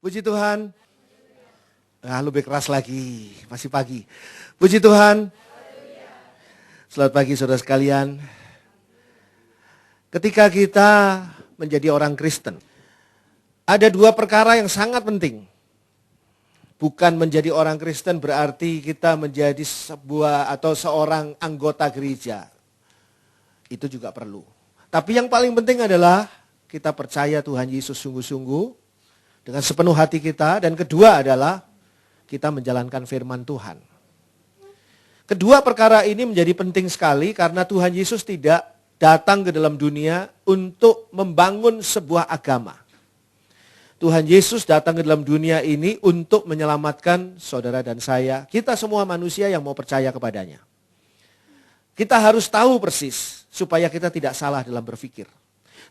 Puji Tuhan. Lebih keras lagi, masih pagi. Puji Tuhan. Selamat pagi saudara sekalian. Ketika kita menjadi orang Kristen, ada dua perkara yang sangat penting. Bukan menjadi orang Kristen berarti kita menjadi sebuah atau seorang anggota gereja. Itu juga perlu. Tapi yang paling penting adalah kita percaya Tuhan Yesus sungguh-sungguh dengan sepenuh hati kita. Dan kedua adalah kita menjalankan firman Tuhan. Kedua perkara ini menjadi penting sekali karena Tuhan Yesus tidak datang ke dalam dunia untuk membangun sebuah agama. Tuhan Yesus datang ke dalam dunia ini untuk menyelamatkan saudara dan saya. Kita semua manusia yang mau percaya kepadanya. Kita harus tahu persis supaya kita tidak salah dalam berpikir.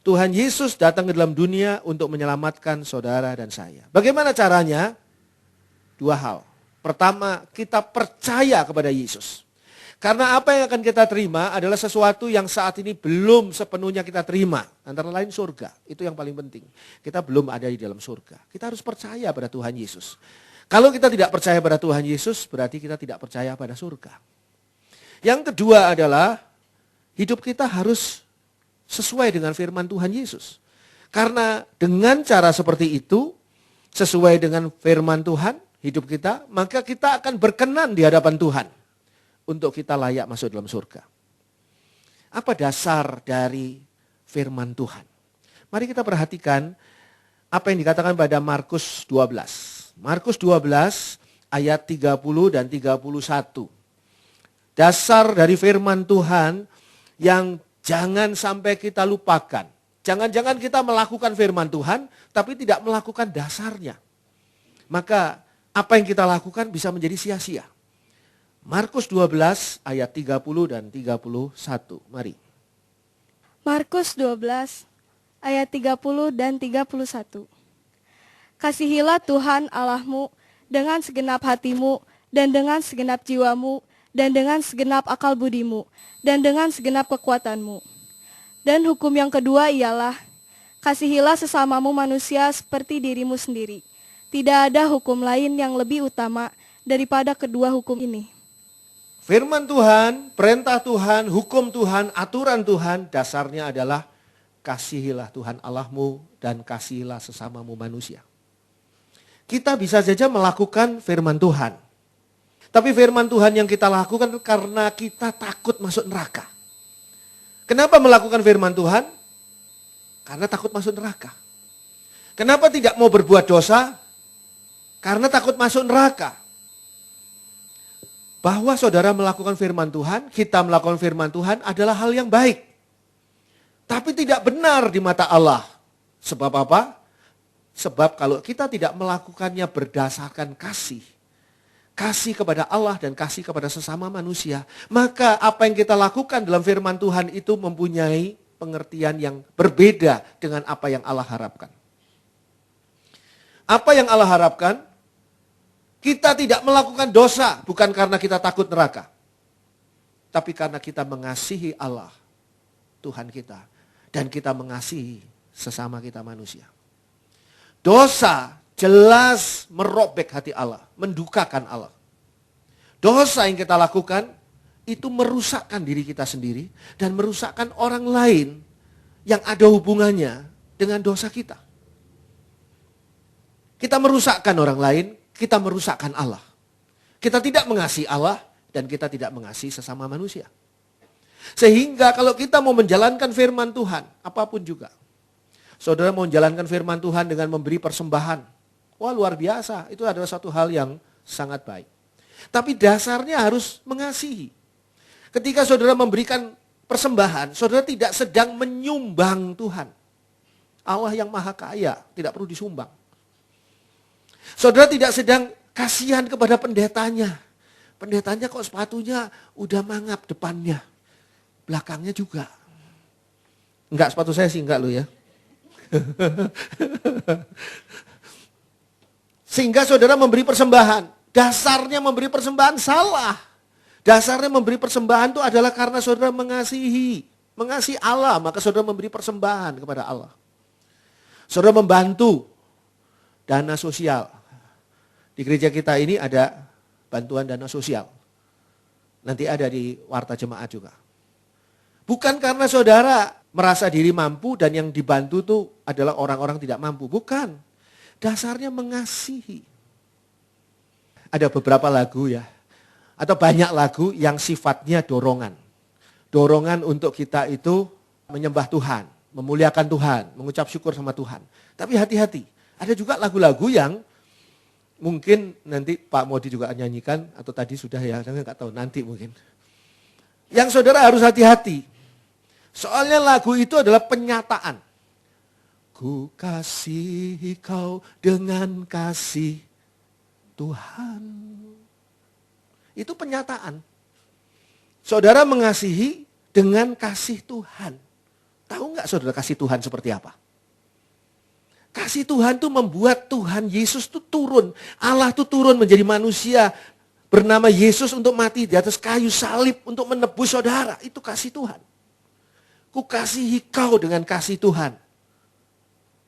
Tuhan Yesus datang ke dalam dunia untuk menyelamatkan saudara dan saya. Bagaimana caranya? Dua hal. Pertama, kita percaya kepada Yesus. Karena apa yang akan kita terima adalah sesuatu yang saat ini belum sepenuhnya kita terima. Antara lain surga. Itu yang paling penting. Kita belum ada di dalam surga. Kita harus percaya pada Tuhan Yesus. Kalau kita tidak percaya pada Tuhan Yesus, berarti kita tidak percaya pada surga. Yang kedua adalah, hidup kita harus sesuai dengan firman Tuhan Yesus. Karena dengan cara seperti itu, sesuai dengan firman Tuhan, hidup kita, maka kita akan berkenan di hadapan Tuhan untuk kita layak masuk dalam surga. Apa dasar dari firman Tuhan? Mari kita perhatikan apa yang dikatakan pada Markus 12. Markus 12 ayat 30 dan 31. Dasar dari firman Tuhan yang jangan sampai kita lupakan. Jangan-jangan kita melakukan firman Tuhan tapi tidak melakukan dasarnya. Maka apa yang kita lakukan bisa menjadi sia-sia. Markus 12 ayat 30 dan 31. Mari. Markus 12 ayat 30 dan 31. Kasihilah Tuhan Allahmu dengan segenap hatimu dan dengan segenap jiwamu dan dengan segenap akal budimu dan dengan segenap kekuatanmu. Dan hukum yang kedua ialah kasihilah sesamamu manusia seperti dirimu sendiri. Tidak ada hukum lain yang lebih utama daripada kedua hukum ini. Firman Tuhan, perintah Tuhan, hukum Tuhan, aturan Tuhan, dasarnya adalah kasihilah Tuhan Allahmu dan kasihilah sesamamu manusia. Kita bisa saja melakukan firman Tuhan. Tapi firman Tuhan yang kita lakukan karena kita takut masuk neraka. Kenapa melakukan firman Tuhan? Karena takut masuk neraka. Kenapa tidak mau berbuat dosa? Karena takut masuk neraka. Bahwa saudara melakukan firman Tuhan, kita melakukan firman Tuhan adalah hal yang baik. Tapi tidak benar di mata Allah. Sebab apa? Sebab kalau kita tidak melakukannya berdasarkan kasih. Kasih kepada Allah dan kasih kepada sesama manusia. Maka apa yang kita lakukan dalam firman Tuhan itu mempunyai pengertian yang berbeda dengan apa yang Allah harapkan. Apa yang Allah harapkan? Kita tidak melakukan dosa bukan karena kita takut neraka. Tapi karena kita mengasihi Allah, Tuhan kita. Dan kita mengasihi sesama kita manusia. Dosa jelas merobek hati Allah, mendukakan Allah. Dosa yang kita lakukan itu merusakkan diri kita sendiri dan merusakkan orang lain yang ada hubungannya dengan dosa kita. Kita merusakkan orang lain, kita merusakkan Allah. Kita tidak mengasihi Allah dan kita tidak mengasihi sesama manusia. Sehingga kalau kita mau menjalankan firman Tuhan, apapun juga. Saudara mau menjalankan firman Tuhan dengan memberi persembahan. Wah, luar biasa, itu adalah satu hal yang sangat baik. Tapi dasarnya harus mengasihi. Ketika saudara memberikan persembahan, saudara tidak sedang menyumbang Tuhan. Allah yang maha kaya, tidak perlu disumbang. Saudara tidak sedang kasihan kepada pendetanya. Pendetanya kok sepatunya udah mangap depannya. Belakangnya juga. Enggak, sepatu saya sih enggak lo ya. Sehingga saudara memberi persembahan. Dasarnya memberi persembahan salah. Dasarnya memberi persembahan itu adalah karena saudara mengasihi. Mengasihi Allah, maka saudara memberi persembahan kepada Allah. Saudara membantu dana sosial. Di gereja kita ini ada bantuan dana sosial. Nanti ada di warta jemaat juga. Bukan karena saudara merasa diri mampu dan yang dibantu itu adalah orang-orang tidak mampu. Bukan. Dasarnya mengasihi. Ada beberapa lagu ya. Atau banyak lagu yang sifatnya dorongan. Dorongan untuk kita itu menyembah Tuhan. Memuliakan Tuhan. Mengucap syukur sama Tuhan. Tapi hati-hati. Ada juga lagu-lagu yang mungkin nanti Pak Modi juga nyanyikan. Atau tadi sudah ya. Saya nggak tahu nanti mungkin. Yang saudara harus hati-hati. Soalnya lagu itu adalah penyataan. Ku kasihi kau dengan kasih Tuhan. Itu penyataan. Saudara mengasihi dengan kasih Tuhan. Tahu nggak saudara kasih Tuhan seperti apa? Kasih Tuhan itu membuat Tuhan Yesus itu turun. Allah itu turun menjadi manusia bernama Yesus untuk mati di atas kayu salib untuk menebus saudara. Itu kasih Tuhan. Ku kasihi kau dengan kasih Tuhan.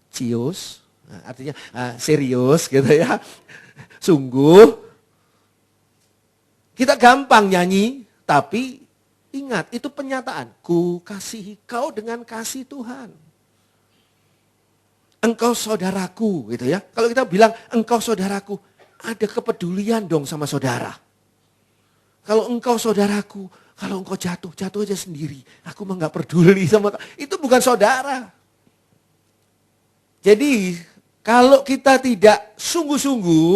Cius, artinya serius gitu ya. Sungguh. Kita gampang nyanyi, tapi ingat itu penyataan. Ku kasihi kau dengan kasih Tuhan. Engkau saudaraku gitu ya. Kalau kita bilang engkau saudaraku, ada kepedulian dong sama saudara. Kalau engkau saudaraku, kalau engkau jatuh aja sendiri. Aku mah gak peduli sama kau. Itu bukan saudara. Jadi kalau kita tidak sungguh-sungguh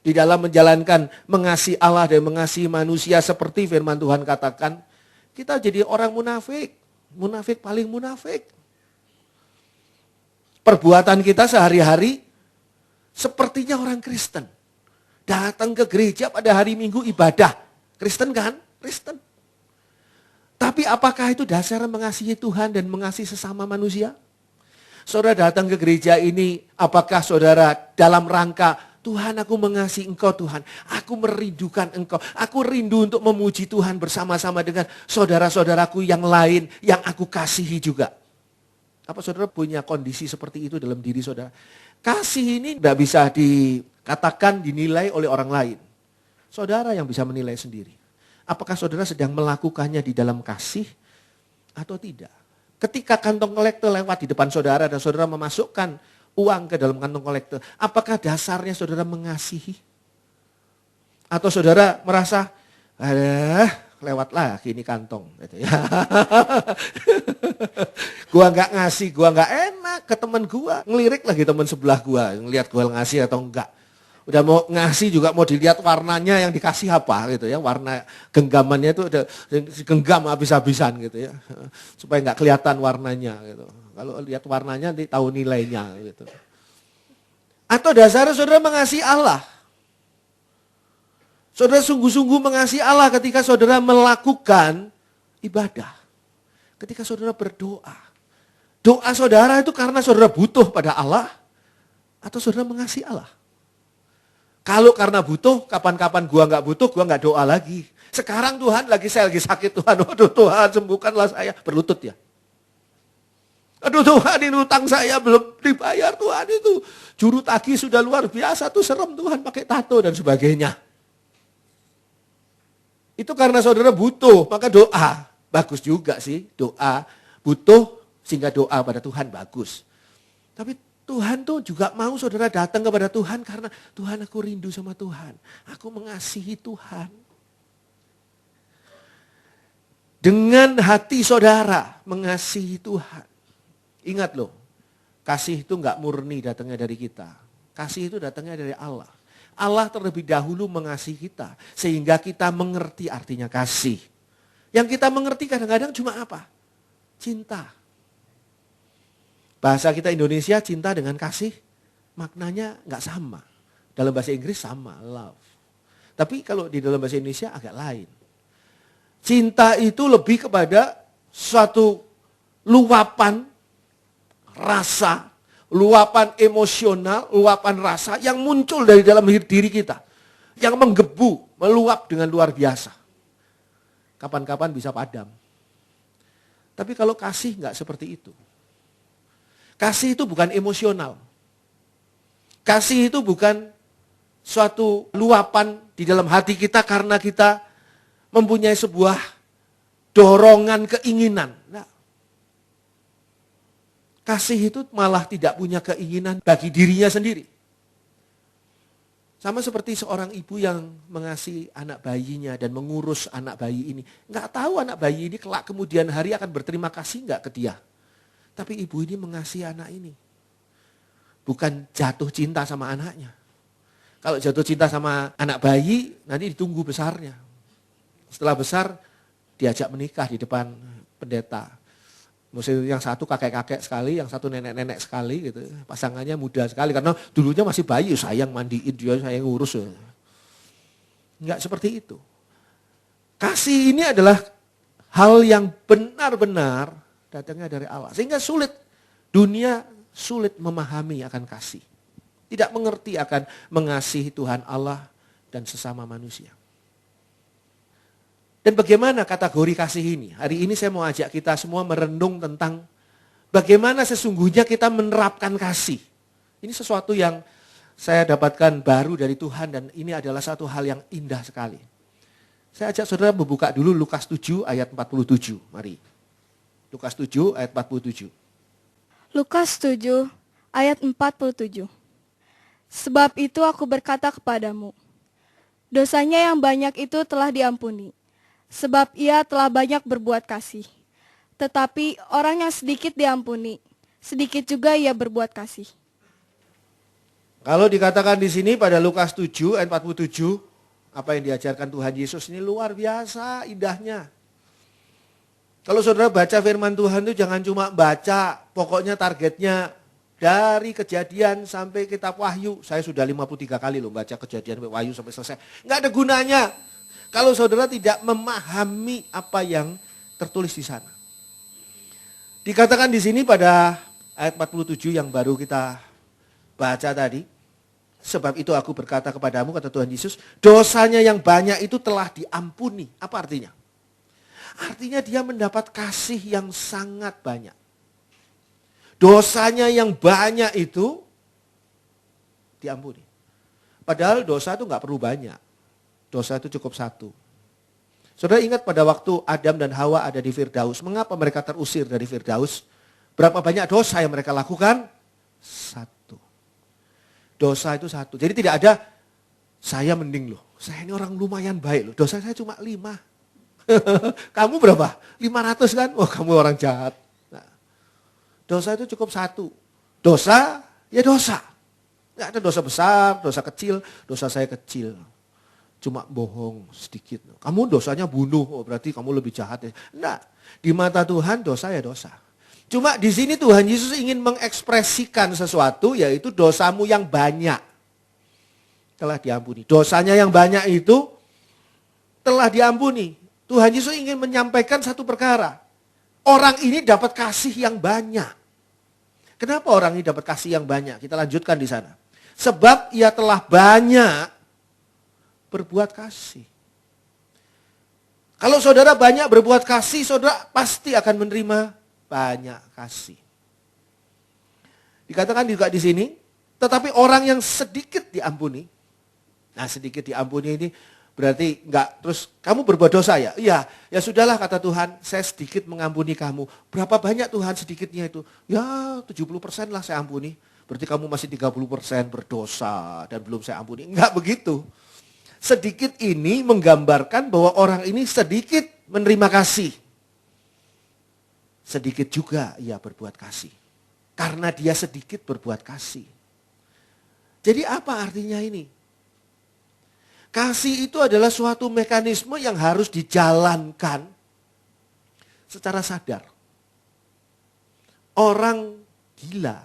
di dalam menjalankan mengasihi Allah dan mengasihi manusia seperti firman Tuhan katakan, kita jadi orang munafik. Munafik paling munafik. Perbuatan kita sehari-hari sepertinya orang Kristen. Datang ke gereja pada hari Minggu ibadah. Kristen kan? Kristen. Tapi apakah itu dasar mengasihi Tuhan dan mengasihi sesama manusia? Saudara datang ke gereja ini, apakah saudara dalam rangka, Tuhan aku mengasihi engkau Tuhan, aku merindukan engkau, aku rindu untuk memuji Tuhan bersama-sama dengan saudara-saudaraku yang lain yang aku kasihi juga. Apa saudara punya kondisi seperti itu dalam diri saudara? Kasih ini tidak bisa dikatakan dinilai oleh orang lain. Saudara yang bisa menilai sendiri. Apakah saudara sedang melakukannya di dalam kasih atau tidak? Ketika kantong kolektor lewat di depan saudara dan saudara memasukkan uang ke dalam kantong kolektor, apakah dasarnya saudara mengasihi? Atau saudara merasa, lewat lagi ini kantong. Gitu ya. Gua nggak ngasih, gua nggak enak ke teman gua. Ngelirik lagi teman sebelah gua, ngelihat gua ngasih atau enggak. Udah mau ngasih juga mau dilihat warnanya yang dikasih apa gitu ya. Warna genggamannya itu udah genggam habis-habisan gitu ya. Supaya nggak kelihatan warnanya gitu. Kalau lihat warnanya nanti tahu nilainya gitu. Atau dasarnya saudara mengasihi Allah. Saudara sungguh-sungguh mengasihi Allah ketika saudara melakukan ibadah. Ketika saudara berdoa. Doa saudara itu karena saudara butuh pada Allah. Atau saudara mengasihi Allah. Kalau karena butuh, kapan-kapan gua nggak butuh, gua nggak doa lagi. Sekarang Tuhan saya lagi sakit Tuhan. Waduh Tuhan sembuhkanlah saya. Berlutut ya. Aduh Tuhan ini utang saya belum dibayar Tuhan itu. Juru tagih sudah luar biasa tuh serem Tuhan pakai tato dan sebagainya. Itu karena saudara butuh, maka doa. Bagus juga sih doa. Butuh sehingga doa pada Tuhan bagus. Tapi Tuhan tuh juga mau saudara datang kepada Tuhan karena Tuhan aku rindu sama Tuhan. Aku mengasihi Tuhan. Dengan hati saudara mengasihi Tuhan. Ingat loh, kasih itu enggak murni datangnya dari kita. Kasih itu datangnya dari Allah. Allah terlebih dahulu mengasihi kita. Sehingga kita mengerti artinya kasih. Yang kita mengerti kadang-kadang cuma apa? Cinta. Bahasa kita Indonesia cinta dengan kasih maknanya nggak sama. Dalam bahasa Inggris sama, love. Tapi kalau di dalam bahasa Indonesia agak lain. Cinta itu lebih kepada suatu luapan rasa, luapan emosional, luapan rasa yang muncul dari dalam diri kita. Yang menggebu, meluap dengan luar biasa. Kapan-kapan bisa padam. Tapi kalau kasih nggak seperti itu. Kasih itu bukan emosional. Kasih itu bukan suatu luapan di dalam hati kita karena kita mempunyai sebuah dorongan keinginan. Nah, kasih itu malah tidak punya keinginan bagi dirinya sendiri. Sama seperti seorang ibu yang mengasihi anak bayinya dan mengurus anak bayi ini. Nggak tahu anak bayi ini kelak kemudian hari akan berterima kasih nggak ke dia. Tapi ibu ini mengasihi anak ini. Bukan jatuh cinta sama anaknya. Kalau jatuh cinta sama anak bayi, nanti ditunggu besarnya. Setelah besar, diajak menikah di depan pendeta. Maksudnya yang satu kakek-kakek sekali, yang satu nenek-nenek sekali gitu. Pasangannya muda sekali karena dulunya masih bayi, sayang mandiin dia, sayang ngurus. Enggak seperti itu. Kasih ini adalah hal yang benar-benar datangnya dari Allah. Sehingga dunia sulit memahami akan kasih. Tidak mengerti akan mengasihi Tuhan Allah dan sesama manusia. Dan bagaimana kategori kasih ini? Hari ini saya mau ajak kita semua merenung tentang bagaimana sesungguhnya kita menerapkan kasih. Ini sesuatu yang saya dapatkan baru dari Tuhan dan ini adalah satu hal yang indah sekali. Saya ajak saudara membuka dulu Lukas 7 ayat 47. Mari. Lukas 7 ayat 47. Lukas 7 ayat 47. Sebab itu aku berkata kepadamu, dosanya yang banyak itu telah diampuni, sebab ia telah banyak berbuat kasih. Tetapi orang yang sedikit diampuni, sedikit juga ia berbuat kasih. Kalau dikatakan di sini pada Lukas 7 ayat 47, apa yang diajarkan Tuhan Yesus ini luar biasa indahnya. Kalau saudara baca firman Tuhan itu jangan cuma baca, pokoknya targetnya dari Kejadian sampai kitab Wahyu. Saya sudah 53 kali loh baca Kejadian sampai Wahyu sampai selesai. Enggak ada gunanya kalau saudara tidak memahami apa yang tertulis di sana. Dikatakan di sini pada ayat 47 yang baru kita baca tadi. Sebab itu aku berkata kepadamu, kata Tuhan Yesus, dosanya yang banyak itu telah diampuni. Apa artinya? Artinya dia mendapat kasih yang sangat banyak. Dosanya yang banyak itu diampuni. Padahal dosa itu nggak perlu banyak. Dosa itu cukup satu. Saudara ingat pada waktu Adam dan Hawa ada di Firdaus. Mengapa mereka terusir dari Firdaus? Berapa banyak dosa yang mereka lakukan? Satu. Dosa itu satu. Jadi tidak ada, saya mending loh. Saya ini orang lumayan baik loh. Dosa saya cuma 5. Kamu berapa? 500 kan? Oh kamu orang jahat. Nah, dosa itu cukup satu. Dosa, ya dosa. Nggak ada dosa besar, dosa kecil. Dosa saya kecil. Cuma bohong sedikit. Kamu dosanya bunuh, oh berarti kamu lebih jahat ya. Nggak. Di mata Tuhan dosa ya dosa. Cuma di sini Tuhan Yesus ingin mengekspresikan sesuatu yaitu dosamu yang banyak. Telah diampuni. Dosanya yang banyak itu telah diampuni. Tuhan Yesus ingin menyampaikan satu perkara. Orang ini dapat kasih yang banyak. Kenapa orang ini dapat kasih yang banyak? Kita lanjutkan di sana. Sebab ia telah banyak berbuat kasih. Kalau saudara banyak berbuat kasih, saudara pasti akan menerima banyak kasih. Dikatakan juga di sini, tetapi orang yang sedikit diampuni. Nah, sedikit diampuni ini berarti enggak terus kamu berbuat dosa ya? Iya, ya sudahlah kata Tuhan, saya sedikit mengampuni kamu. Berapa banyak Tuhan sedikitnya itu? Ya 70% lah saya ampuni. Berarti kamu masih 30% berdosa dan belum saya ampuni. Enggak begitu. Sedikit ini menggambarkan bahwa orang ini sedikit menerima kasih. Sedikit juga ia berbuat kasih. Karena dia sedikit berbuat kasih. Jadi apa artinya ini? Kasih itu adalah suatu mekanisme yang harus dijalankan secara sadar. Orang gila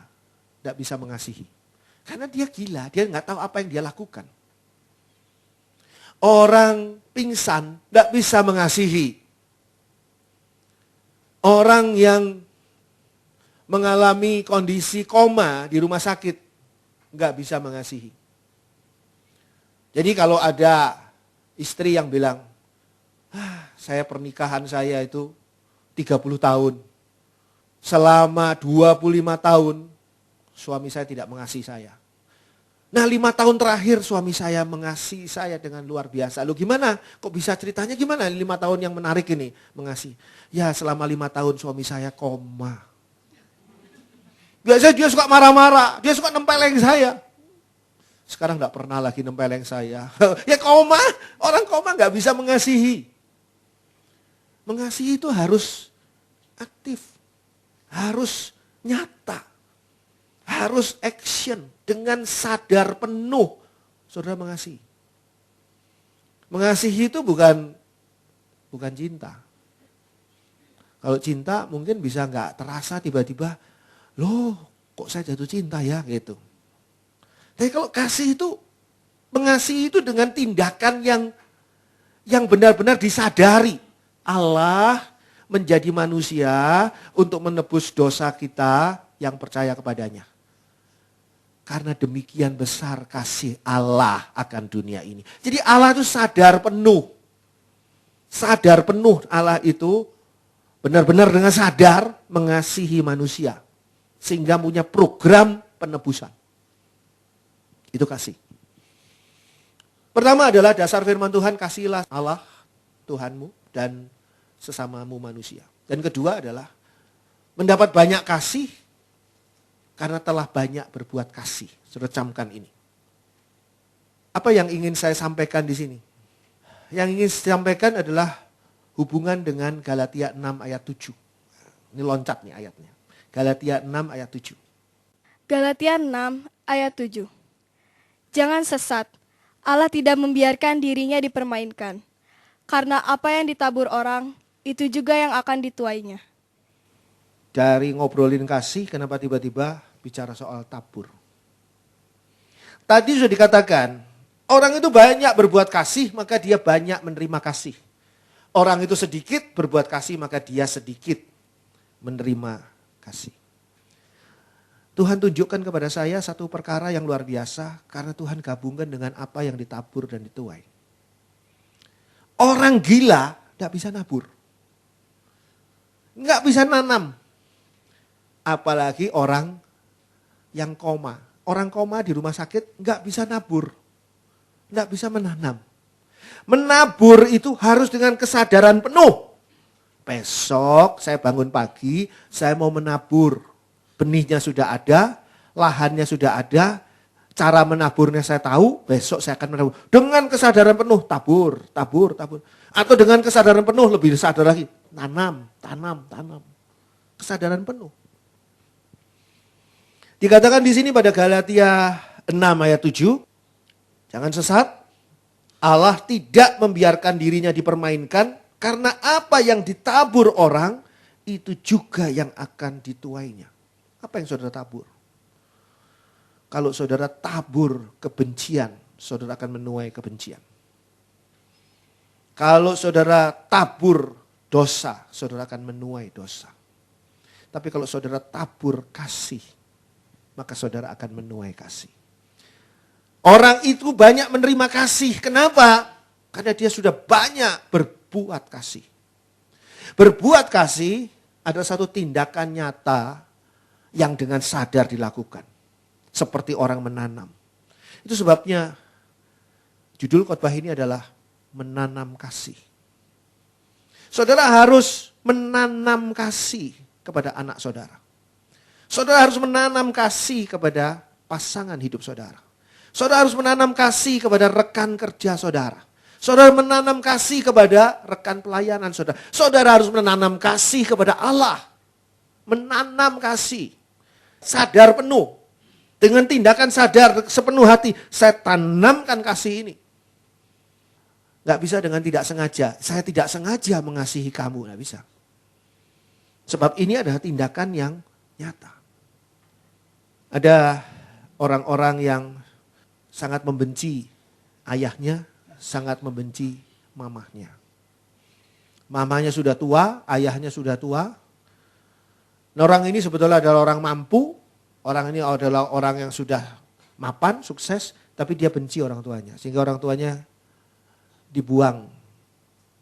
tidak bisa mengasihi. Karena dia gila, dia nggak tahu apa yang dia lakukan. Orang pingsan tidak bisa mengasihi. Orang yang mengalami kondisi koma di rumah sakit nggak bisa mengasihi. Jadi kalau ada istri yang bilang, pernikahan saya itu 30 tahun. Selama 25 tahun suami saya tidak mengasihi saya. Nah 5 tahun terakhir suami saya mengasihi saya dengan luar biasa. Loh gimana? Kok bisa ceritanya gimana 5 tahun yang menarik ini mengasihi? Ya selama 5 tahun suami saya koma. Biasanya dia suka marah-marah, dia suka nempeleng saya. Sekarang gak pernah lagi nempeleng saya. Ya koma, orang koma gak bisa mengasihi. Mengasihi itu harus aktif, harus nyata, harus action. Dengan sadar penuh, saudara mengasihi. Mengasihi itu bukan cinta. Kalau cinta mungkin bisa nggak terasa tiba-tiba, loh kok saya jatuh cinta ya gitu. Tapi kalau kasih itu, mengasihi itu dengan tindakan yang benar-benar disadari. Allah menjadi manusia untuk menebus dosa kita yang percaya kepadanya. Karena demikian besar kasih Allah akan dunia ini. Jadi Allah itu sadar penuh. Sadar penuh Allah itu benar-benar dengan sadar mengasihi manusia. Sehingga punya program penebusan. Itu kasih. Pertama adalah dasar firman Tuhan, kasihilah Allah Tuhanmu dan sesamamu manusia. Dan kedua adalah mendapat banyak kasih karena telah banyak berbuat kasih. Saudara camkan ini. Apa yang ingin saya sampaikan di sini? Yang ingin saya sampaikan adalah hubungan dengan Galatia 6 ayat 7. Ini loncat nih ayatnya. Galatia 6 ayat 7. Galatia 6 ayat 7. Jangan sesat, Allah tidak membiarkan dirinya dipermainkan. Karena apa yang ditabur orang, itu juga yang akan dituainya. Dari ngobrolin kasih, kenapa tiba-tiba bicara soal tabur? Tadi sudah dikatakan, orang itu banyak berbuat kasih, maka dia banyak menerima kasih. Orang itu sedikit berbuat kasih, maka dia sedikit menerima kasih. Tuhan tunjukkan kepada saya satu perkara yang luar biasa, karena Tuhan gabungkan dengan apa yang ditabur dan dituai. Orang gila tidak bisa nabur. Nggak bisa nanam. Apalagi orang yang koma. Orang koma di rumah sakit nggak bisa nabur. Nggak bisa menanam. Menabur itu harus dengan kesadaran penuh. Besok saya bangun pagi, saya mau menabur. Benihnya sudah ada, lahannya sudah ada, cara menaburnya saya tahu, besok saya akan menabur. Dengan kesadaran penuh, tabur. Atau dengan kesadaran penuh, lebih sadar lagi, tanam. Kesadaran penuh. Dikatakan di sini pada Galatia 6 ayat 7, jangan sesat, Allah tidak membiarkan dirinya dipermainkan, karena apa yang ditabur orang, itu juga yang akan dituainya. Apa yang saudara tabur? Kalau saudara tabur kebencian, saudara akan menuai kebencian. Kalau saudara tabur dosa, saudara akan menuai dosa. Tapi kalau saudara tabur kasih, maka saudara akan menuai kasih. Orang itu banyak menerima kasih. Kenapa? Karena dia sudah banyak berbuat kasih. Berbuat kasih adalah satu tindakan nyata yang dengan sadar dilakukan. Seperti orang menanam. Itu sebabnya judul khotbah ini adalah menanam kasih. Saudara harus menanam kasih kepada anak saudara. Saudara harus menanam kasih kepada pasangan hidup saudara. Saudara harus menanam kasih kepada rekan kerja saudara. Saudara menanam kasih kepada rekan pelayanan saudara. Saudara harus menanam kasih kepada Allah. Menanam kasih. Sadar penuh. Dengan tindakan sadar sepenuh hati. Saya tanamkan kasih ini. Gak bisa dengan tidak sengaja. Saya tidak sengaja mengasihi kamu. Gak bisa. Sebab ini adalah tindakan yang nyata. Ada orang-orang yang sangat membenci ayahnya, sangat membenci mamahnya. Mamahnya sudah tua, ayahnya sudah tua. Nah, orang ini sebetulnya adalah orang mampu, orang ini adalah orang yang sudah mapan, sukses, tapi dia benci orang tuanya. Sehingga orang tuanya dibuang.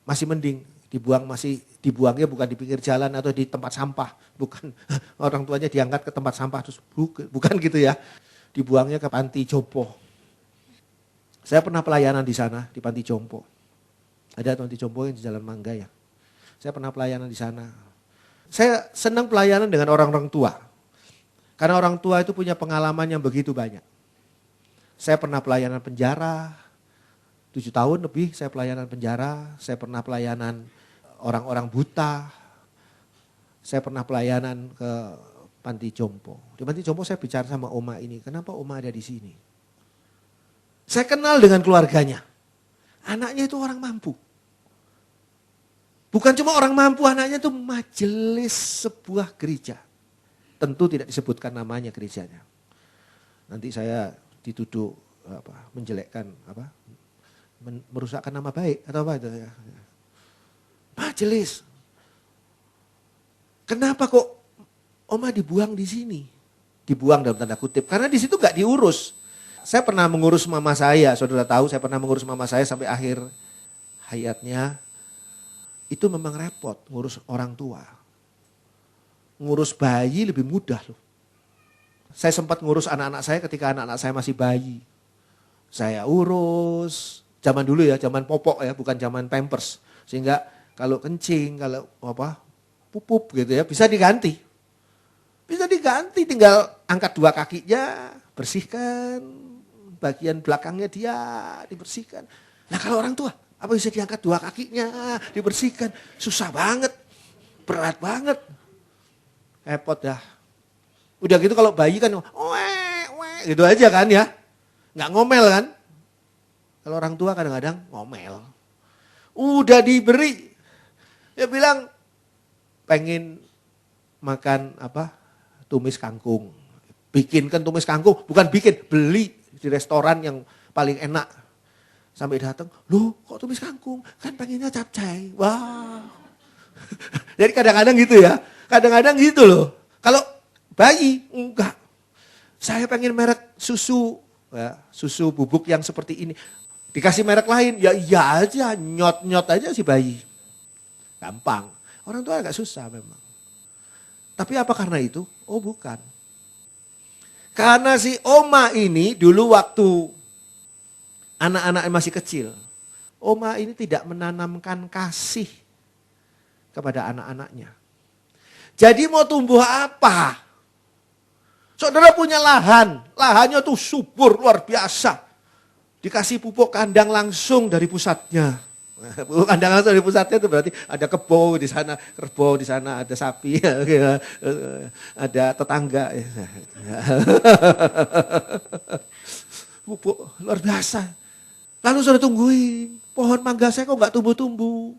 Masih mending dibuangnya bukan di pinggir jalan atau di tempat sampah. Bukan orang tuanya diangkat ke tempat sampah terus bukan gitu ya. dibuangnya ke panti jompo. Saya pernah pelayanan di sana, di panti jompo. Ada panti jompo yang di Jalan Mangga ya. Saya pernah pelayanan di sana. Saya senang pelayanan dengan orang-orang tua. Karena orang tua itu punya pengalaman yang begitu banyak. Saya pernah pelayanan penjara, 7 tahun lebih saya pelayanan penjara. Saya pernah pelayanan orang-orang buta. Saya pernah pelayanan ke panti jompo. Di panti jompo saya bicara sama Oma ini, kenapa Oma ada di sini? Saya kenal dengan keluarganya. Anaknya itu orang mampu. Bukan cuma orang mampu, anaknya itu majelis sebuah gereja. Tentu tidak disebutkan namanya gerejanya. Nanti saya dituduh menjelekkan, merusakkan nama baik atau apa itu ya. Majelis. Kenapa kok Oma dibuang di sini? Dibuang dalam tanda kutip, karena di situ gak diurus. Saya pernah mengurus mama saya, saudara tahu saya pernah mengurus mama saya sampai akhir hayatnya. Itu memang repot ngurus orang tua. Ngurus bayi lebih mudah loh. Saya sempat ngurus anak-anak saya ketika anak-anak saya masih bayi. Saya urus, zaman dulu ya, zaman popok ya, bukan zaman pampers. Sehingga kalau kencing, kalau pupup gitu ya, bisa diganti. Bisa diganti, tinggal angkat 2 kakinya, bersihkan. Bagian belakangnya dia dibersihkan. Nah kalau orang tua, apa bisa diangkat 2 kakinya, dibersihkan. Susah banget, berat banget. Repot dah. Udah gitu kalau bayi kan, gitu aja kan ya. Nggak ngomel kan. Kalau orang tua kadang-kadang ngomel. Udah diberi, dia bilang pengen makan tumis kangkung. Bikinkan tumis kangkung, bukan bikin, beli di restoran yang paling enak. Sampai datang, loh kok tumis kangkung? Kan pengennya capcay. Wah. Jadi kadang-kadang gitu ya. Kadang-kadang gitu loh. Kalau bayi, enggak. Saya pengen merek susu. Ya, susu bubuk yang seperti ini. Dikasih merek lain, ya iya aja. Nyot-nyot aja si bayi. Gampang. Orang tua agak susah memang. Tapi apa karena itu? Oh bukan. Karena si Oma ini dulu waktu anak-anak masih kecil. Oma ini tidak menanamkan kasih kepada anak-anaknya. Jadi mau tumbuh apa? Saudara punya lahan. Lahannya tuh subur luar biasa. Dikasih pupuk kandang langsung dari pusatnya. Pupuk kandang langsung dari pusatnya itu berarti ada kerbau di sana, ada sapi, ada tetangga. Pupuk luar biasa. Lalu saudara tungguin, pohon mangga saya kok gak tumbuh-tumbuh.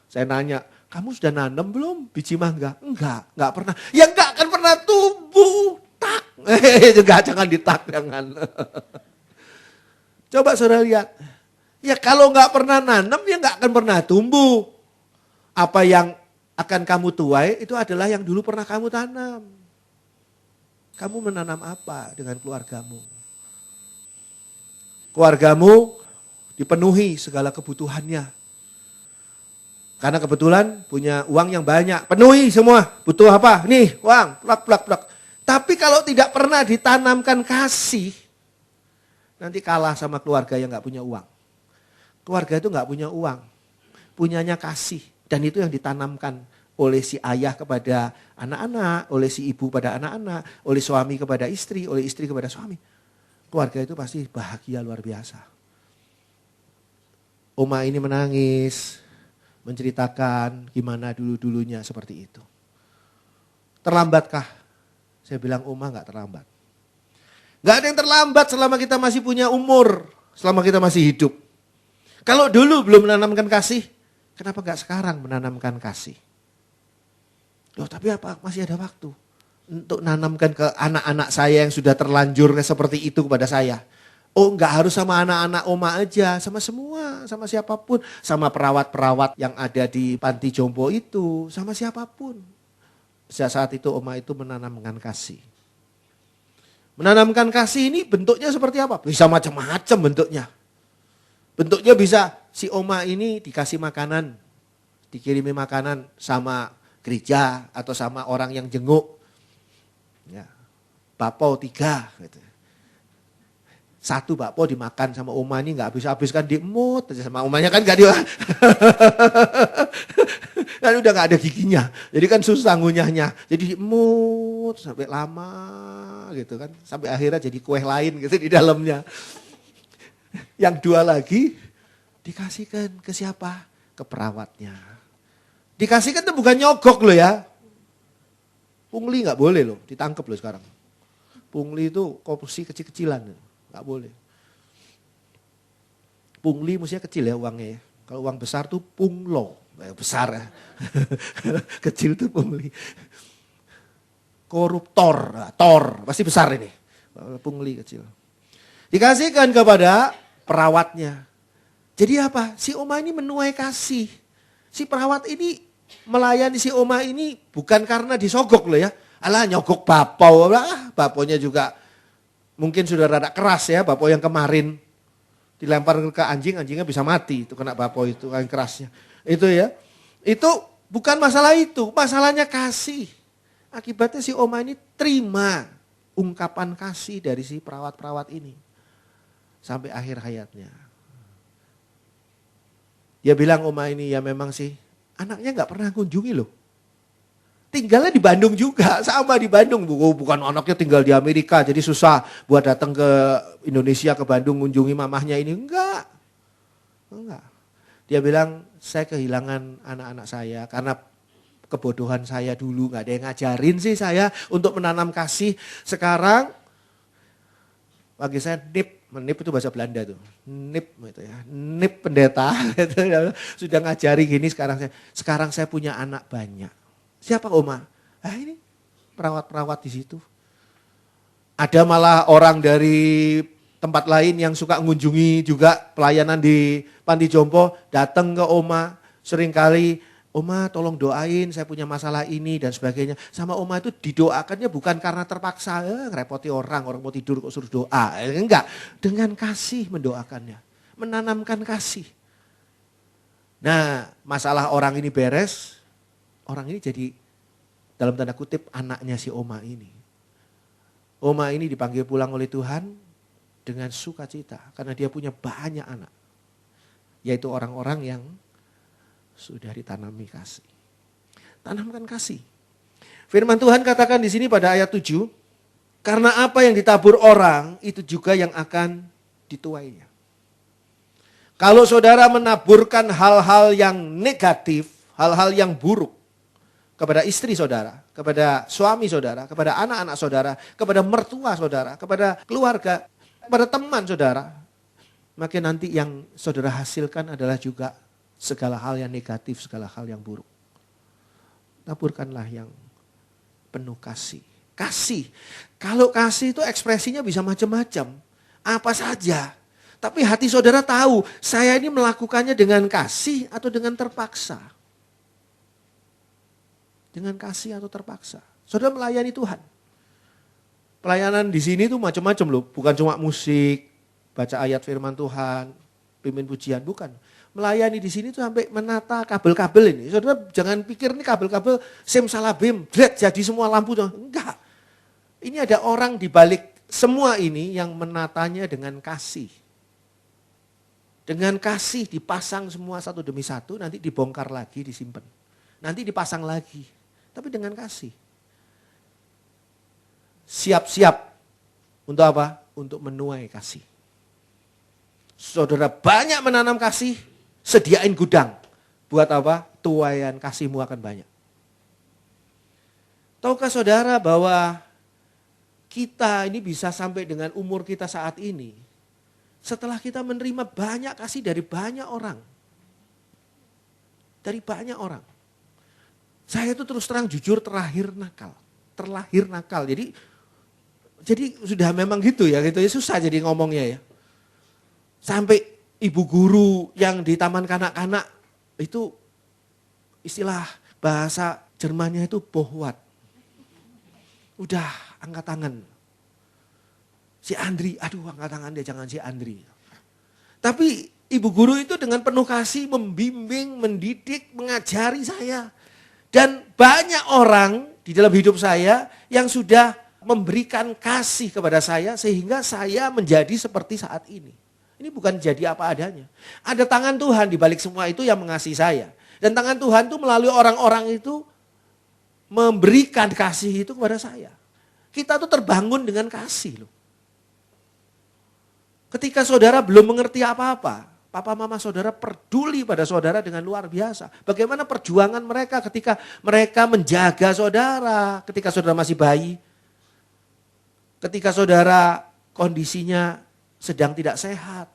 Saya nanya, kamu sudah nanam belum biji mangga? Enggak pernah. Ya enggak akan pernah tumbuh. Tak. Jangan ditak, jangan. Coba saudara lihat. Ya kalau enggak pernah nanam, ya enggak akan pernah tumbuh. Apa yang akan kamu tuai itu adalah yang dulu pernah kamu tanam. Kamu menanam apa dengan keluargamu? Keluargamu dipenuhi segala kebutuhannya. Karena kebetulan punya uang yang banyak. Penuhi semua. Butuh apa? Nih uang. Plak. Tapi kalau tidak pernah ditanamkan kasih. Nanti kalah sama keluarga yang gak punya uang. Keluarga itu gak punya uang. Punyanya kasih. Dan itu yang ditanamkan oleh si ayah kepada anak-anak. Oleh si ibu pada anak-anak. Oleh suami kepada istri. Oleh istri kepada suami. Keluarga itu pasti bahagia luar biasa. Oma ini menangis. Menceritakan gimana dulu-dulunya seperti itu. Terlambatkah? Saya bilang Oma gak terlambat. Gak ada yang terlambat selama kita masih punya umur. Selama kita masih hidup. Kalau dulu belum menanamkan kasih, kenapa gak sekarang menanamkan kasih? Loh tapi apa masih ada waktu. Untuk menanamkan ke anak-anak saya yang sudah terlanjur seperti itu kepada saya. Oh enggak harus sama anak-anak Oma aja, sama semua, sama siapapun. Sama perawat-perawat yang ada di panti jompo itu, sama siapapun. Saat itu Oma itu menanamkan kasih. Menanamkan kasih ini bentuknya seperti apa? Bisa macam-macam bentuknya. Bentuknya bisa si Oma ini dikasih makanan, dikirimi makanan sama gereja atau sama orang yang jenguk. Ya, bapau 3 gitu. Satu bakpo dimakan sama oma ini nggak habis-habis kan, diemut aja sama omanya kan, nggak dia kan udah nggak ada giginya, jadi kan susah ngunyahnya, jadi diemut sampai lama gitu kan, sampai akhirnya jadi kue lain gitu di dalamnya. Yang dua lagi dikasihkan ke siapa? Ke perawatnya. Dikasihkan itu bukan nyogok loh ya. Pungli nggak boleh loh, ditangkap loh sekarang. Pungli itu korupsi kecil-kecilan, nggak boleh. Pungli mestinya kecil ya uangnya ya. Kalau uang besar tuh punglo, besar ya. Kecil tuh pungli. Koruptor, tor, pasti besar ini. Pungli kecil. Dikasihkan kepada perawatnya. Jadi apa? Si oma ini menuai kasih. Si perawat ini melayani si oma ini bukan karena disogok loh ya. Alah nyogok bapau, baponya juga mungkin sudah rada keras ya, bapau yang kemarin dilempar ke anjing, anjingnya bisa mati itu kena bapau itu yang kerasnya. Itu ya. Itu bukan masalah itu, masalahnya kasih. Akibatnya si oma ini terima ungkapan kasih dari si perawat-perawat ini sampai akhir hayatnya. Dia bilang oma ini ya memang sih anaknya nggak pernah kunjungi loh. Tinggalnya di Bandung juga, sama di Bandung. Bukan anaknya tinggal di Amerika, jadi susah buat datang ke Indonesia, ke Bandung, mengunjungi mamahnya ini. Enggak. Dia bilang, saya kehilangan anak-anak saya karena kebodohan saya dulu. Gak ada yang ngajarin sih saya untuk menanam kasih. Sekarang, bagi saya nip itu bahasa Belanda tuh. Nip gitu ya, nip pendeta. Sudah ngajari gini sekarang saya punya anak banyak. Siapa oma? Ini perawat-perawat di situ. Ada malah orang dari tempat lain yang suka mengunjungi juga pelayanan di panti jompo, datang ke oma, seringkali oma tolong doain saya punya masalah ini dan sebagainya. Sama oma itu didoakannya bukan karena terpaksa, ngerepoti orang mau tidur kok suruh doa. Enggak, dengan kasih mendoakannya, menanamkan kasih. Nah, masalah orang ini beres. Orang ini jadi dalam tanda kutip anaknya si oma ini. Oma ini dipanggil pulang oleh Tuhan dengan sukacita karena dia punya banyak anak. Yaitu orang-orang yang sudah ditanami kasih. Tanamkan kasih. Firman Tuhan katakan di sini pada ayat 7, karena apa yang ditabur orang itu juga yang akan dituainya. Kalau saudara menaburkan hal-hal yang negatif, hal-hal yang buruk, kepada istri saudara, kepada suami saudara, kepada anak-anak saudara, kepada mertua saudara, kepada keluarga, kepada teman saudara. Maka nanti yang saudara hasilkan adalah juga segala hal yang negatif, segala hal yang buruk. Taburkanlah yang penuh kasih. Kasih. Kalau kasih itu ekspresinya bisa macam-macam. Apa saja. Tapi hati saudara tahu, saya ini melakukannya dengan kasih atau dengan terpaksa. Dengan kasih atau terpaksa. Saudara melayani Tuhan. Pelayanan di sini tuh macam-macam loh. Bukan cuma musik, baca ayat firman Tuhan, pimpin pujian. Bukan. Melayani di sini tuh sampai menata kabel-kabel ini. Saudara jangan pikir ini kabel-kabel simsalabim, jadi semua lampu. Enggak. Ini ada orang di balik semua ini yang menatanya dengan kasih. Dengan kasih dipasang semua satu demi satu, nanti dibongkar lagi, disimpan. Nanti dipasang lagi. Tapi dengan kasih. Siap-siap. Untuk apa? Untuk menuai kasih. Saudara banyak menanam kasih, sediain gudang. Buat apa? Tuaian kasihmu akan banyak. Tahukah saudara bahwa kita ini bisa sampai dengan umur kita saat ini, setelah kita menerima banyak kasih dari banyak orang. Dari banyak orang. Saya itu terus terang jujur terlahir nakal. Jadi sudah memang gitu ya, susah jadi ngomongnya ya. Sampai ibu guru yang di taman kanak-kanak itu istilah bahasa Jermannya itu bohwat. Udah angkat tangan. Si Andri, aduh angkat tangan dia, jangan si Andri. Tapi ibu guru itu dengan penuh kasih membimbing, mendidik, mengajari saya. Dan banyak orang di dalam hidup saya yang sudah memberikan kasih kepada saya sehingga saya menjadi seperti saat ini. Ini bukan jadi apa adanya. Ada tangan Tuhan di balik semua itu yang mengasihi saya. Dan tangan Tuhan itu melalui orang-orang itu memberikan kasih itu kepada saya. Kita tuh terbangun dengan kasih loh. Ketika saudara belum mengerti apa-apa, papa mama saudara peduli pada saudara dengan luar biasa. Bagaimana perjuangan mereka ketika mereka menjaga saudara, ketika saudara masih bayi. Ketika saudara kondisinya sedang tidak sehat,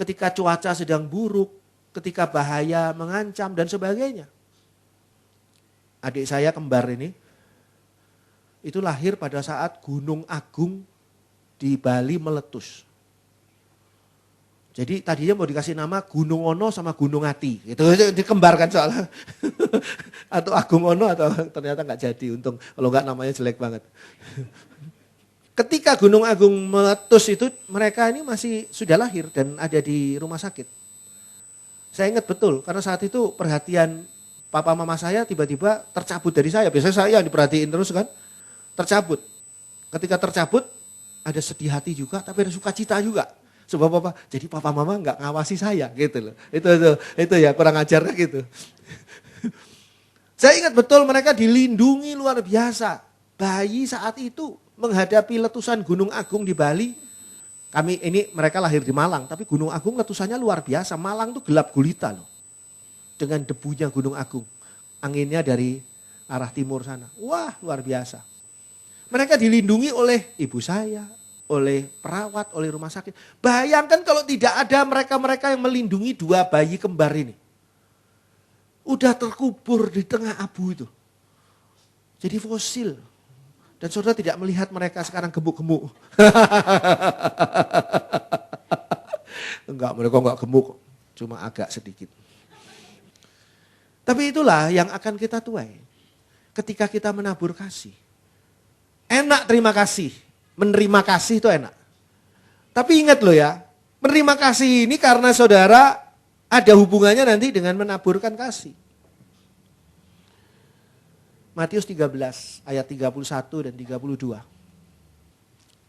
ketika cuaca sedang buruk, ketika bahaya mengancam dan sebagainya. Adik saya kembar ini, itu lahir pada saat Gunung Agung di Bali meletus. Jadi tadinya mau dikasih nama Gunung Ono sama Gunung Ati. Itu dikembarkan soalnya. Atau Agung Ono atau ternyata nggak jadi. Untung kalau nggak namanya jelek banget. Ketika Gunung Agung meletus itu mereka ini masih sudah lahir dan ada di rumah sakit. Saya ingat betul karena saat itu perhatian papa mama saya tiba-tiba tercabut dari saya. Biasanya saya yang diperhatiin terus kan. Tercabut. Ketika tercabut ada sedih hati juga tapi ada sukacita juga. Sebab apa? Jadi papa mama nggak ngawasi saya gitu loh. Itu ya kurang ajar gitu. Saya ingat betul mereka dilindungi luar biasa. Bayi saat itu menghadapi letusan Gunung Agung di Bali. Mereka lahir di Malang, tapi Gunung Agung letusannya luar biasa. Malang tuh gelap gulita loh. Dengan debunya Gunung Agung. Anginnya dari arah timur sana. Wah, luar biasa. Mereka dilindungi oleh ibu saya, oleh perawat, oleh rumah sakit. Bayangkan kalau tidak ada mereka-mereka yang melindungi dua bayi kembar ini. Udah terkubur di tengah abu itu. Jadi fosil. Dan saudara tidak melihat mereka sekarang gemuk-gemuk. Enggak, mereka enggak gemuk. Cuma agak sedikit. Tapi itulah yang akan kita tuai. Ketika kita menabur kasih. Enak terima kasih. Menerima kasih itu enak. Tapi ingat loh ya. Menerima kasih ini karena saudara ada hubungannya nanti dengan menaburkan kasih. Matius 13 ayat 31 dan 32.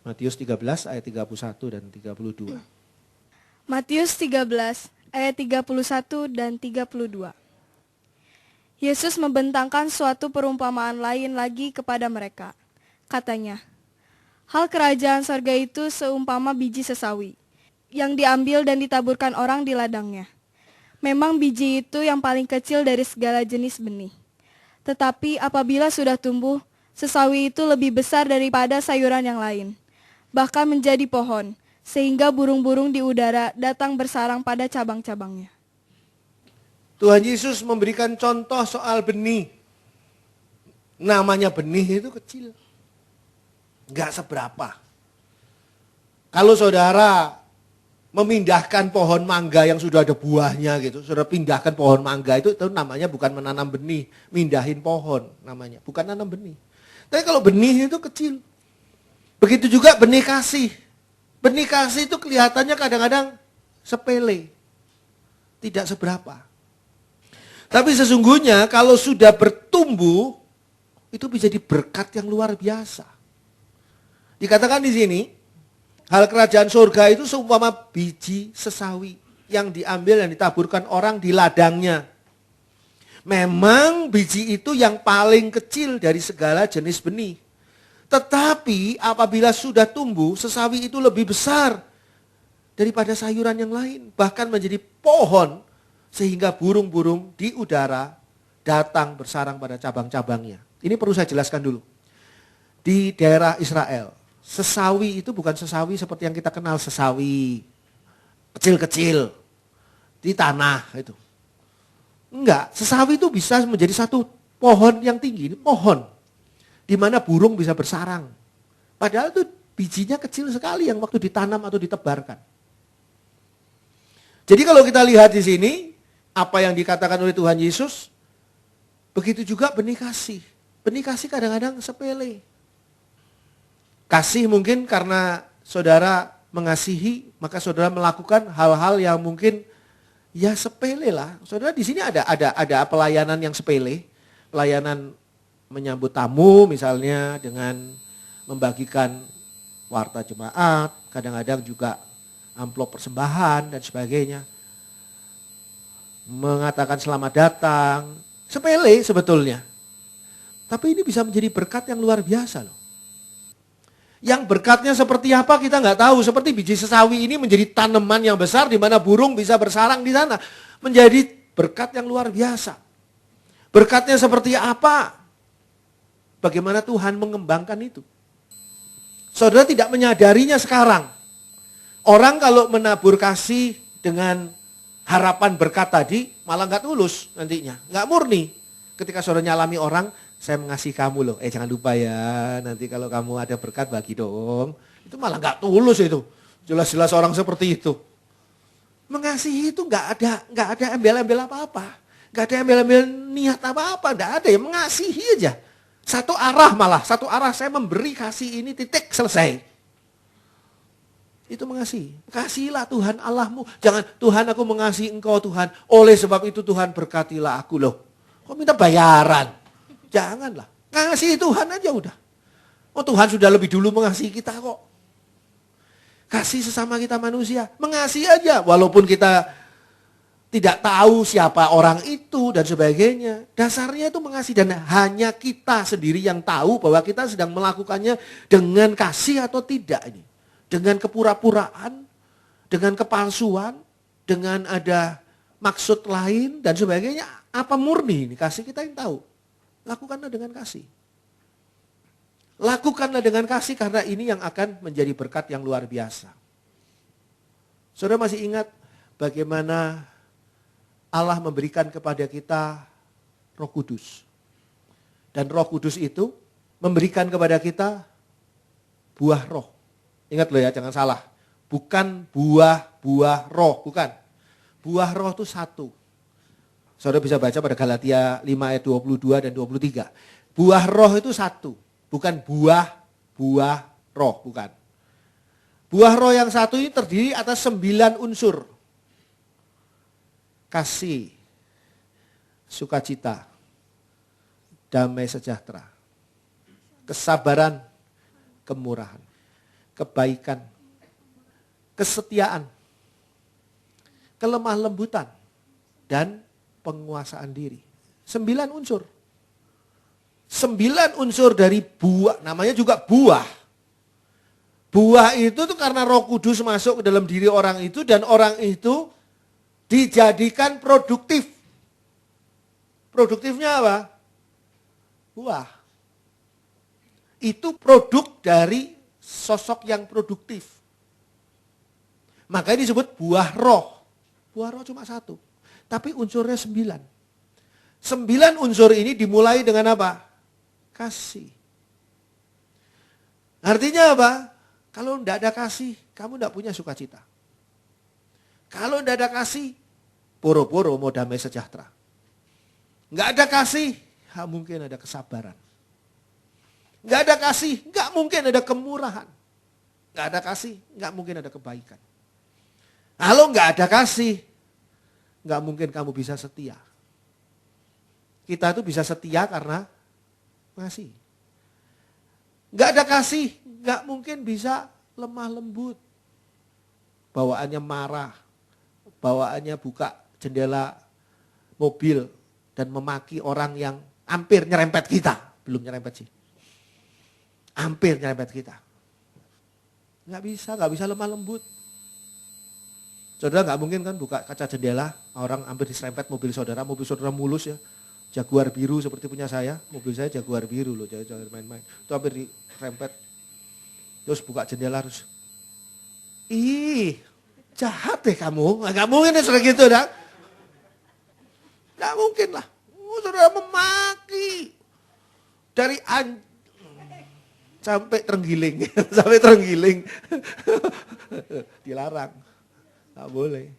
Matius 13 ayat 31 dan 32. Matius 13 ayat 31 dan 32. Yesus membentangkan suatu perumpamaan lain lagi kepada mereka. Katanya, hal kerajaan sorga itu seumpama biji sesawi, yang diambil dan ditaburkan orang di ladangnya. Memang biji itu yang paling kecil dari segala jenis benih. Tetapi apabila sudah tumbuh, sesawi itu lebih besar daripada sayuran yang lain. Bahkan menjadi pohon, sehingga burung-burung di udara datang bersarang pada cabang-cabangnya. Tuhan Yesus memberikan contoh soal benih. Namanya benih itu kecil. Enggak seberapa. Kalau saudara memindahkan pohon mangga yang sudah ada buahnya gitu. Saudara pindahkan pohon mangga itu namanya bukan menanam benih. Mindahin pohon namanya. Bukan nanam benih. Tapi kalau benih itu kecil. Begitu juga benih kasih. Benih kasih itu kelihatannya kadang-kadang sepele. Tidak seberapa. Tapi sesungguhnya kalau sudah bertumbuh, itu bisa jadi berkat yang luar biasa. Dikatakan di sini, hal kerajaan surga itu seumpama biji sesawi yang diambil dan ditaburkan orang di ladangnya. Memang biji itu yang paling kecil dari segala jenis benih. Tetapi apabila sudah tumbuh, sesawi itu lebih besar daripada sayuran yang lain. Bahkan menjadi pohon sehingga burung-burung di udara datang bersarang pada cabang-cabangnya. Ini perlu saya jelaskan dulu. Di daerah Israel, sesawi itu bukan sesawi seperti yang kita kenal sesawi kecil-kecil di tanah itu. Enggak, sesawi itu bisa menjadi satu pohon yang tinggi, ini pohon di mana burung bisa bersarang. Padahal itu bijinya kecil sekali yang waktu ditanam atau ditebarkan. Jadi kalau kita lihat di sini apa yang dikatakan oleh Tuhan Yesus, begitu juga benih kasih. Benih kasih kadang-kadang sepele. Kasih mungkin karena saudara mengasihi, maka saudara melakukan hal-hal yang mungkin ya sepele lah. Saudara di sini ada pelayanan yang sepele, pelayanan menyambut tamu misalnya dengan membagikan warta jemaat, kadang-kadang juga amplop persembahan dan sebagainya. Mengatakan selamat datang, sepele sebetulnya. Tapi ini bisa menjadi berkat yang luar biasa loh. Yang berkatnya seperti apa kita nggak tahu. Seperti biji sesawi ini menjadi tanaman yang besar di mana burung bisa bersarang di sana. Menjadi berkat yang luar biasa. Berkatnya seperti apa? Bagaimana Tuhan mengembangkan itu? Saudara tidak menyadarinya sekarang. Orang kalau menabur kasih dengan harapan berkat tadi malah nggak tulus nantinya, nggak murni. Ketika saudara nyalami orang, saya mengasihi kamu loh. Jangan lupa ya, nanti kalau kamu ada berkat bagi dong. Itu malah nggak tulus itu. Jelas-jelas orang seperti itu. Mengasihi itu nggak ada embel-embel apa-apa, nggak ada embel-embel niat apa-apa, nggak ada ya, mengasihi aja. Satu arah malah, satu arah saya memberi kasih ini titik selesai. Itu mengasihi. Kasihilah Tuhan Allahmu. Jangan Tuhan aku mengasihi engkau Tuhan. Oleh sebab itu Tuhan berkatilah aku loh. Kok minta bayaran? Janganlah. Ngasihi Tuhan aja udah. Oh Tuhan sudah lebih dulu mengasihi kita kok. Kasih sesama kita manusia. Mengasihi aja. Walaupun kita tidak tahu siapa orang itu dan sebagainya. Dasarnya itu mengasihi dan hanya kita sendiri yang tahu bahwa kita sedang melakukannya dengan kasih atau tidak ini. Dengan kepura-puraan, dengan kepalsuan, dengan ada maksud lain dan sebagainya. Apa murni ini? Kasih kita yang tahu. Lakukanlah dengan kasih. Lakukanlah dengan kasih karena ini yang akan menjadi berkat yang luar biasa. Saudara masih ingat bagaimana Allah memberikan kepada kita Roh Kudus. Dan Roh Kudus itu memberikan kepada kita buah roh. Ingat loh ya, jangan salah. Bukan buah roh, bukan. Buah roh itu satu. Saudara bisa baca pada Galatia 5 ayat 22 dan 23. Buah roh itu satu. Bukan buah roh, bukan. Buah roh yang satu ini terdiri atas 9 unsur. Kasih, sukacita, damai sejahtera, kesabaran, kemurahan, kebaikan, kesetiaan, kelemah lembutan, dan penguasaan diri. 9 unsur. 9 unsur dari buah, namanya juga buah. Buah itu tuh karena Roh Kudus masuk ke dalam diri orang itu dan orang itu dijadikan produktif. Produktifnya apa? Buah. Itu produk dari sosok yang produktif. Makanya disebut buah roh. Buah roh cuma satu. Tapi unsurnya 9. 9 unsur ini dimulai dengan apa? Kasih. Artinya apa? Kalau tidak ada kasih, kamu tidak punya sukacita. Kalau tidak ada kasih, poro-poro mau damai sejahtera. Nggak ada kasih, nggak mungkin ada kesabaran. Nggak ada kasih, nggak mungkin ada kemurahan. Nggak ada kasih, nggak mungkin ada kebaikan. Kalau nggak ada kasih, nggak mungkin kamu bisa setia. Kita itu bisa setia karena kasih. Nggak ada kasih, nggak mungkin bisa lemah lembut. Bawaannya marah, bawaannya buka jendela mobil dan memaki orang yang hampir nyerempet kita. Belum nyerempet sih. Hampir nyerempet kita. Nggak bisa lemah lembut. Saudara nggak mungkin kan buka kaca jendela, orang hampir diserempet mobil saudara mulus ya. Jaguar biru seperti punya saya, mobil saya Jaguar biru loh, jangan main-main. Itu hampir diserempet. Terus buka jendela harus, jahat deh kamu, nggak mungkin ya saudara gitu dah. Nggak mungkin lah, saudara memaki dari sampai terenggiling, dilarang, nggak boleh.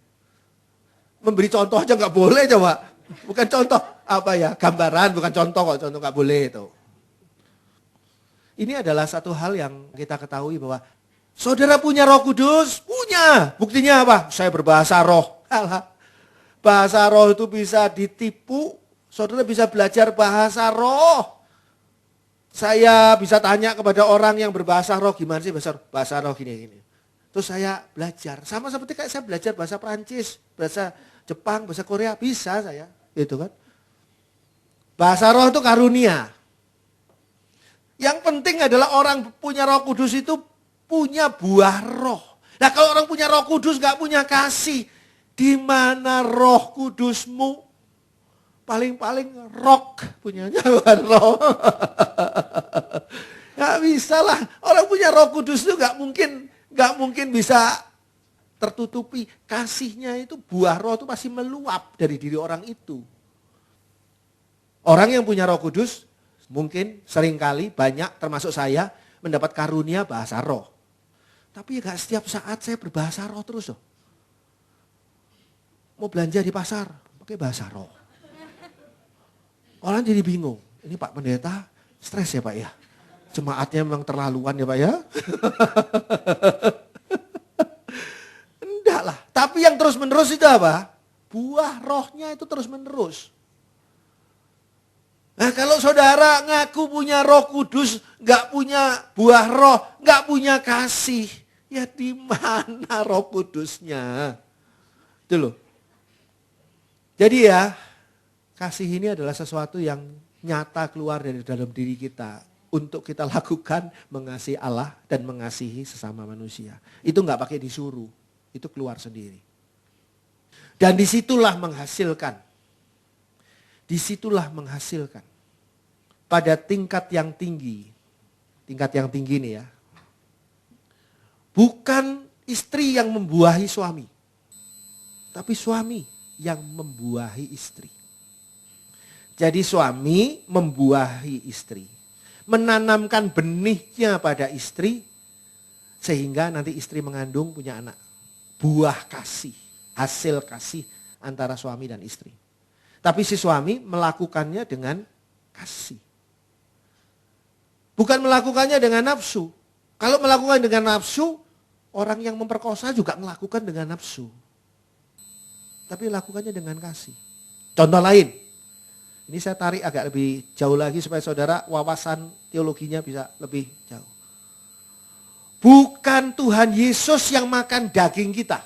Memberi contoh aja nggak boleh coba, bukan contoh apa ya, gambaran bukan contoh kok, contoh nggak boleh itu. Ini adalah satu hal yang kita ketahui bahwa saudara punya Roh Kudus, punya. Buktinya apa? Saya berbahasa roh. Alah. Bahasa roh itu bisa ditipu, saudara bisa belajar bahasa roh. Saya bisa tanya kepada orang yang berbahasa roh, gimana sih bahasa roh gini. Terus saya belajar, sama seperti kayak saya belajar bahasa Prancis, bahasa Jepang, bahasa Korea, bisa saya, gitu kan. Bahasa roh itu karunia. Yang penting adalah orang punya Roh Kudus itu punya buah roh. Nah kalau orang punya Roh Kudus gak punya kasih, di mana Roh Kudusmu? Paling-paling rock punyanya bukan roh. Gak bisa lah. Orang punya Roh Kudus itu gak mungkin bisa tertutupi. Kasihnya itu, buah roh itu pasti meluap dari diri orang itu. Orang yang punya Roh Kudus mungkin seringkali banyak termasuk saya mendapat karunia bahasa roh. Tapi gak setiap saat saya berbahasa roh terus loh. Mau belanja di pasar pakai bahasa roh. Orang jadi bingung. Ini Pak Pendeta stres ya Pak ya? Jemaatnya memang terlaluan ya Pak ya? Enggak lah. Tapi yang terus menerus itu apa? Buah rohnya itu terus menerus. Nah kalau saudara ngaku punya Roh Kudus, gak punya buah roh, gak punya kasih, ya di mana Roh Kudusnya? Itu loh. Jadi ya, kasih ini adalah sesuatu yang nyata keluar dari dalam diri kita untuk kita lakukan mengasihi Allah dan mengasihi sesama manusia. Itu gak pakai disuruh, itu keluar sendiri. Dan disitulah menghasilkan. Disitulah menghasilkan. Pada tingkat yang tinggi nih ya. Bukan istri yang membuahi suami. Tapi suami yang membuahi istri. Jadi suami membuahi istri. Menanamkan benihnya pada istri. Sehingga nanti istri mengandung punya anak. Buah kasih, hasil kasih antara suami dan istri. Tapi si suami melakukannya dengan kasih. Bukan melakukannya dengan nafsu. Kalau melakukan dengan nafsu, orang yang memperkosa juga melakukan dengan nafsu. Tapi lakukannya dengan kasih. Contoh lain. Ini saya tarik agak lebih jauh lagi supaya saudara wawasan teologinya bisa lebih jauh. Bukan Tuhan Yesus yang makan daging kita.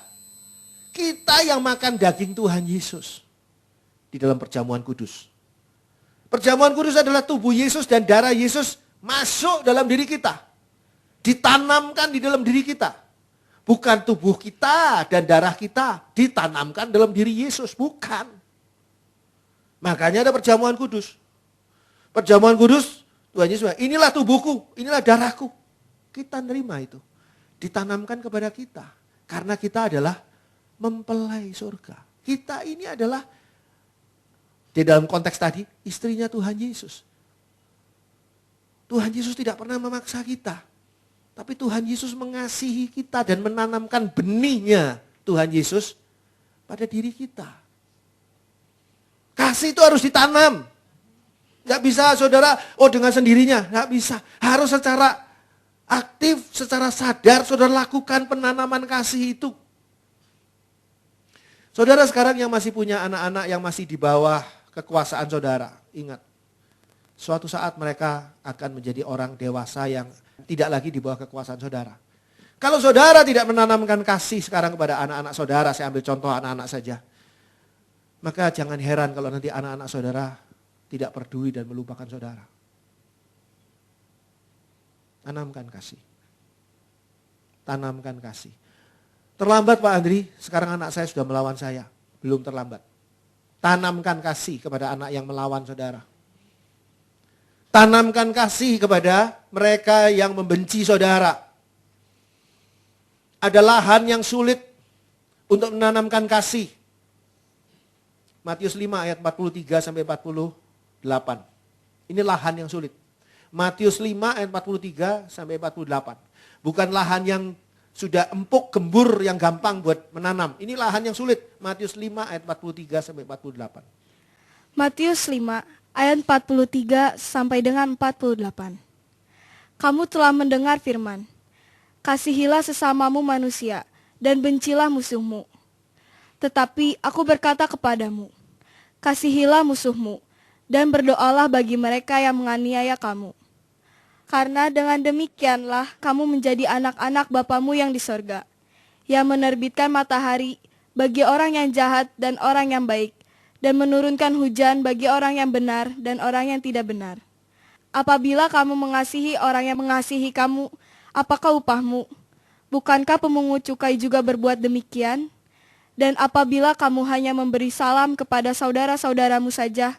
Kita yang makan daging Tuhan Yesus. Di dalam perjamuan kudus. Perjamuan kudus adalah tubuh Yesus dan darah Yesus masuk dalam diri kita. Ditanamkan di dalam diri kita. Bukan tubuh kita dan darah kita ditanamkan dalam diri Yesus. Bukan. Makanya ada perjamuan kudus. Perjamuan kudus, Tuhan Yesus, inilah tubuhku, inilah darahku. Kita nerima itu. Ditanamkan kepada kita. Karena kita adalah mempelai surga. Kita ini adalah di dalam konteks tadi, istrinya Tuhan Yesus. Tuhan Yesus tidak pernah memaksa kita. Tapi Tuhan Yesus mengasihi kita dan menanamkan benihnya Tuhan Yesus pada diri kita. Kasih itu harus ditanam. Gak bisa saudara, dengan sendirinya. Gak bisa. Harus secara aktif, secara sadar, saudara lakukan penanaman kasih itu. Saudara sekarang yang masih punya anak-anak yang masih di bawah kekuasaan saudara, ingat, suatu saat mereka akan menjadi orang dewasa yang tidak lagi di bawah kekuasaan saudara. Kalau saudara tidak menanamkan kasih sekarang kepada anak-anak saudara, saya ambil contoh anak-anak saja, maka jangan heran kalau nanti anak-anak saudara tidak peduli dan melupakan saudara. Tanamkan kasih. Tanamkan kasih. Terlambat Pak Andri, sekarang anak saya sudah melawan saya. Belum terlambat. Tanamkan kasih kepada anak yang melawan saudara. Tanamkan kasih kepada mereka yang membenci saudara. Ada lahan yang sulit untuk menanamkan kasih. Matius 5 ayat 43 sampai 48. Ini lahan yang sulit. Matius 5 ayat 43 sampai 48. Bukan lahan yang sudah empuk, gembur, yang gampang buat menanam. Ini lahan yang sulit. Matius 5 ayat 43 sampai 48. Matius 5 ayat 43 sampai dengan 48. Kamu telah mendengar firman, kasihilah sesamamu manusia dan bencilah musuhmu. Tetapi aku berkata kepadamu, kasihilah musuhmu dan berdoalah bagi mereka yang menganiaya kamu, Karena dengan demikianlah kamu menjadi anak-anak Bapamu yang di sorga, yang menerbitkan matahari bagi orang yang jahat dan orang yang baik, dan menurunkan hujan bagi orang yang benar dan orang yang tidak benar. Apabila kamu mengasihi orang yang mengasihi kamu, apakah upahmu? Bukankah pemungut cukai juga berbuat demikian? Dan apabila kamu hanya memberi salam kepada saudara-saudaramu saja,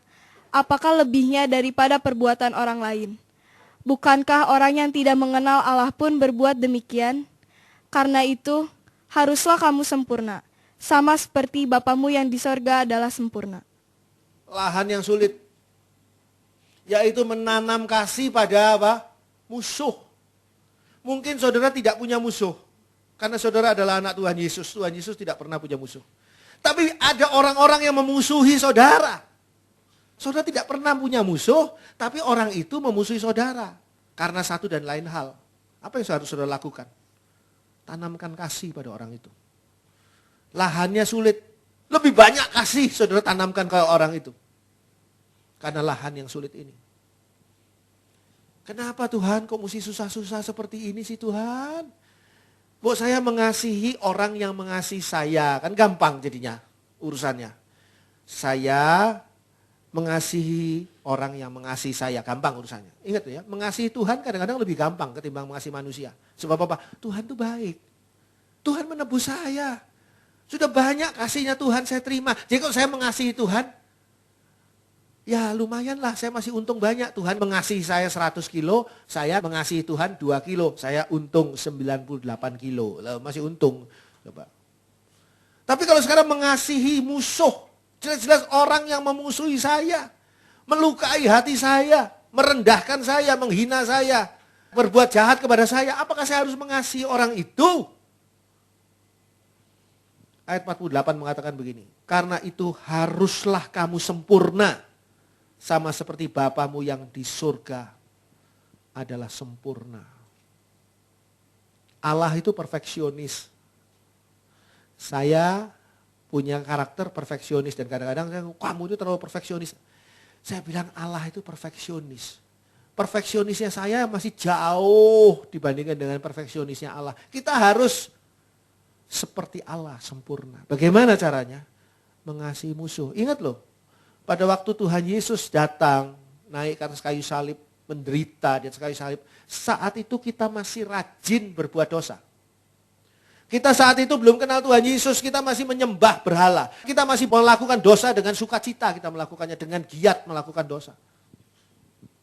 apakah lebihnya daripada perbuatan orang lain? Bukankah orang yang tidak mengenal Allah pun berbuat demikian? Karena itu, haruslah kamu sempurna, sama seperti Bapamu yang di sorga adalah sempurna. Lahan yang sulit, yaitu menanam kasih pada apa? Musuh. Mungkin saudara tidak punya musuh, karena saudara adalah anak Tuhan Yesus. Tuhan Yesus tidak pernah punya musuh. Tapi ada orang-orang yang memusuhi saudara. Saudara tidak pernah punya musuh, tapi orang itu memusuhi saudara. Karena satu dan lain hal. Apa yang harus saudara lakukan? Tanamkan kasih pada orang itu. Lahannya sulit. Lebih banyak kasih saudara tanamkan ke orang itu. Karena lahan yang sulit ini. Kenapa Tuhan kok mesti susah-susah seperti ini sih Tuhan? Bu, saya mengasihi orang yang mengasihi saya. Kan gampang jadinya urusannya. Saya mengasihi orang yang mengasihi saya, gampang urusannya. Ingat ya, mengasihi Tuhan kadang-kadang lebih gampang ketimbang mengasihi manusia. Sebab apa? Tuhan itu baik. Tuhan menebus saya. Sudah banyak kasihnya Tuhan saya terima. Jadi kalau saya mengasihi Tuhan, ya lumayanlah saya masih untung banyak. Tuhan mengasihi saya 100 kilo, saya mengasihi Tuhan 2 kilo. Saya untung 98 kilo, masih untung. Coba. Tapi kalau sekarang mengasihi musuh, jelas-jelas orang yang memusuhi saya, melukai hati saya, merendahkan saya, menghina saya, berbuat jahat kepada saya. Apakah saya harus mengasihi orang itu? Ayat 48 mengatakan begini, karena itu haruslah kamu sempurna, sama seperti Bapamu yang di surga adalah sempurna. Allah itu perfeksionis. Saya punya karakter perfeksionis dan kadang-kadang kamu itu terlalu perfeksionis. Saya bilang Allah itu perfeksionis. Perfeksionisnya saya masih jauh dibandingkan dengan perfeksionisnya Allah. Kita harus seperti Allah sempurna. Bagaimana caranya? Mengasihi musuh. Ingat loh, pada waktu Tuhan Yesus datang naik ke atas kayu salib, menderita di atas kayu salib, saat itu kita masih rajin berbuat dosa. Kita saat itu belum kenal Tuhan Yesus, kita masih menyembah berhala. Kita masih melakukan dosa dengan sukacita, kita melakukannya dengan giat melakukan dosa.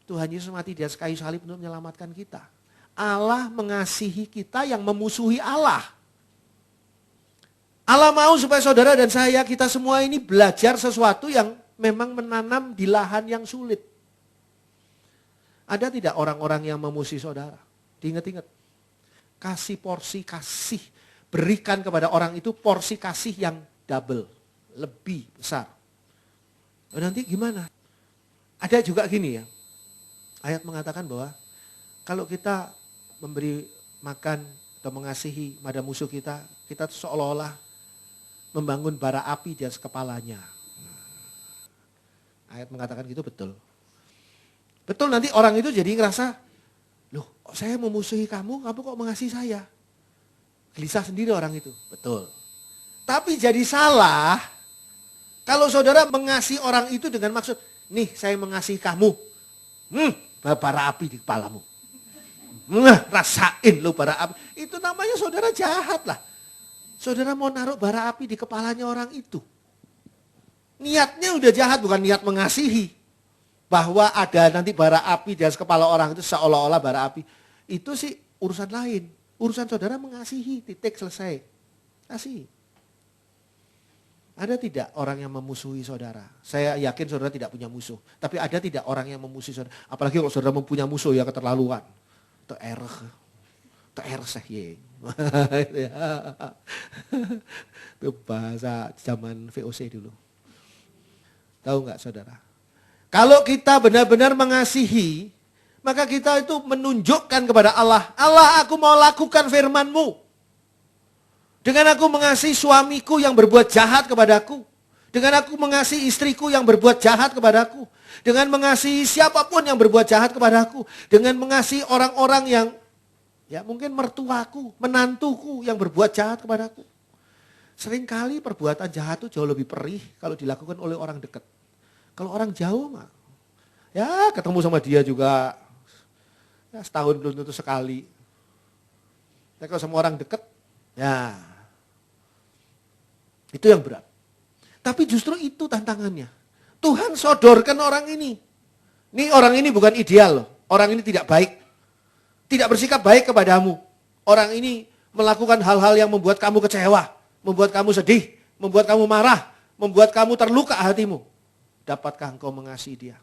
Tuhan Yesus mati di atas kayu salib untuk menyelamatkan kita. Allah mengasihi kita yang memusuhi Allah. Allah mau supaya saudara dan saya, kita semua ini belajar sesuatu yang memang menanam di lahan yang sulit. Ada tidak orang-orang yang memusuhi saudara? Diingat-ingat. Kasih porsi kasih. Berikan kepada orang itu porsi kasih yang double, lebih besar. Nanti gimana? Ada juga gini ya, ayat mengatakan bahwa kalau kita memberi makan atau mengasihi pada musuh kita, kita seolah-olah membangun bara api di atas kepalanya. Ayat mengatakan gitu betul. Betul, nanti orang itu jadi ngerasa, loh saya memusuhi kamu, kamu kok mengasihi saya? Gelisah sendiri orang itu, betul. Tapi jadi salah kalau saudara mengasihi orang itu dengan maksud, nih saya mengasihi kamu, bara api di kepalamu. Rasain lo bara api. Itu namanya saudara jahat lah. Saudara mau naruh bara api di kepalanya orang itu. Niatnya udah jahat, bukan niat mengasihi. Bahwa ada nanti bara api di atas kepala orang itu seolah-olah bara api. Itu sih urusan lain. Urusan saudara mengasihi, titik selesai. Kasih. Ada tidak orang yang memusuhi saudara? Saya yakin saudara tidak punya musuh. Tapi ada tidak orang yang memusuhi saudara? Apalagi kalau saudara mempunyai musuh ya keterlaluan. Itu bahasa zaman VOC dulu. Tahu nggak saudara? Kalau kita benar-benar mengasihi, maka kita itu menunjukkan kepada Allah, Allah aku mau lakukan firman-Mu. Dengan aku mengasihi suamiku yang berbuat jahat kepadaku. Dengan aku mengasihi istriku yang berbuat jahat kepadaku. Dengan mengasihi siapapun yang berbuat jahat kepadaku. Dengan mengasihi orang-orang yang, ya mungkin mertuaku, menantuku yang berbuat jahat kepadaku. Seringkali perbuatan jahat itu jauh lebih perih kalau dilakukan oleh orang dekat. Kalau orang jauh mah, ya ketemu sama dia juga, ya setahun belum tentu sekali. Tapi kalau sama orang dekat, ya itu yang berat. Tapi justru itu tantangannya. Tuhan sodorkan orang ini. Ini orang ini bukan ideal loh. Orang ini tidak baik. Tidak bersikap baik kepadamu. Orang ini melakukan hal-hal yang membuat kamu kecewa. Membuat kamu sedih. Membuat kamu marah. Membuat kamu terluka hatimu. Dapatkah engkau mengasihi dia?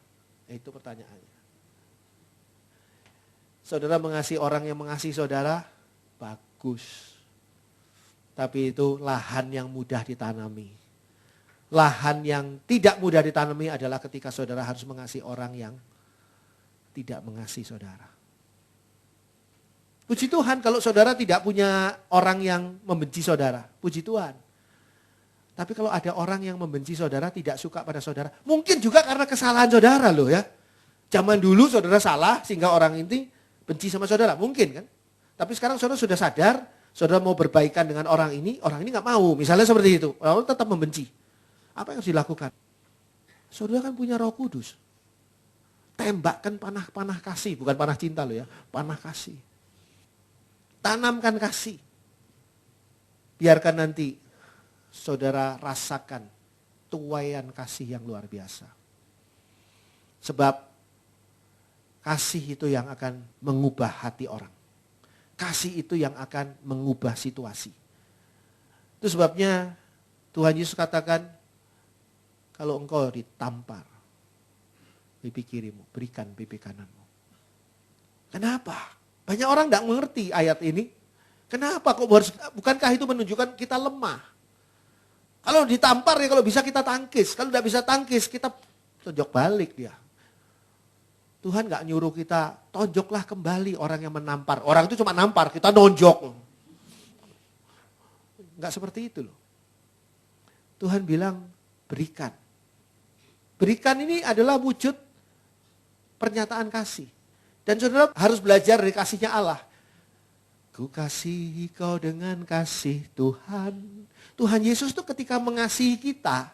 Itu pertanyaannya. Saudara mengasihi orang yang mengasihi saudara? Bagus. Tapi itu lahan yang mudah ditanami. Lahan yang tidak mudah ditanami adalah ketika saudara harus mengasihi orang yang tidak mengasihi saudara. Puji Tuhan kalau saudara tidak punya orang yang membenci saudara. Puji Tuhan. Tapi kalau ada orang yang membenci saudara, tidak suka pada saudara. Mungkin juga karena kesalahan saudara loh ya. Zaman dulu saudara salah sehingga orang ini benci sama saudara. Mungkin kan. Tapi sekarang saudara sudah sadar, saudara mau berbaikan dengan orang ini gak mau. Misalnya seperti itu. Orang tetap membenci. Apa yang harus dilakukan? Saudara kan punya Roh Kudus. Tembakkan panah-panah kasih. Bukan panah cinta loh ya. Panah kasih. Tanamkan kasih. Biarkan nanti saudara rasakan tuaian kasih yang luar biasa. Sebab kasih itu yang akan mengubah hati orang. Kasih itu yang akan mengubah situasi. Itu sebabnya Tuhan Yesus katakan, kalau engkau ditampar pipi kirimu, berikan pipi kananmu. Kenapa? Banyak orang tidak mengerti ayat ini. Kenapa kok harus, bukankah itu menunjukkan kita lemah? Kalau ditampar ya kalau bisa kita tangkis. Kalau tidak bisa tangkis kita tonjok balik dia. Tuhan gak nyuruh kita tonjoklah kembali orang yang menampar. Orang itu cuma nampar, kita nonjok. Gak seperti itu loh. Tuhan bilang berikan. Berikan ini adalah wujud pernyataan kasih. Dan saudara harus belajar dari kasihnya Allah. Ku kasihi kau dengan kasih Tuhan. Tuhan Yesus itu ketika mengasihi kita,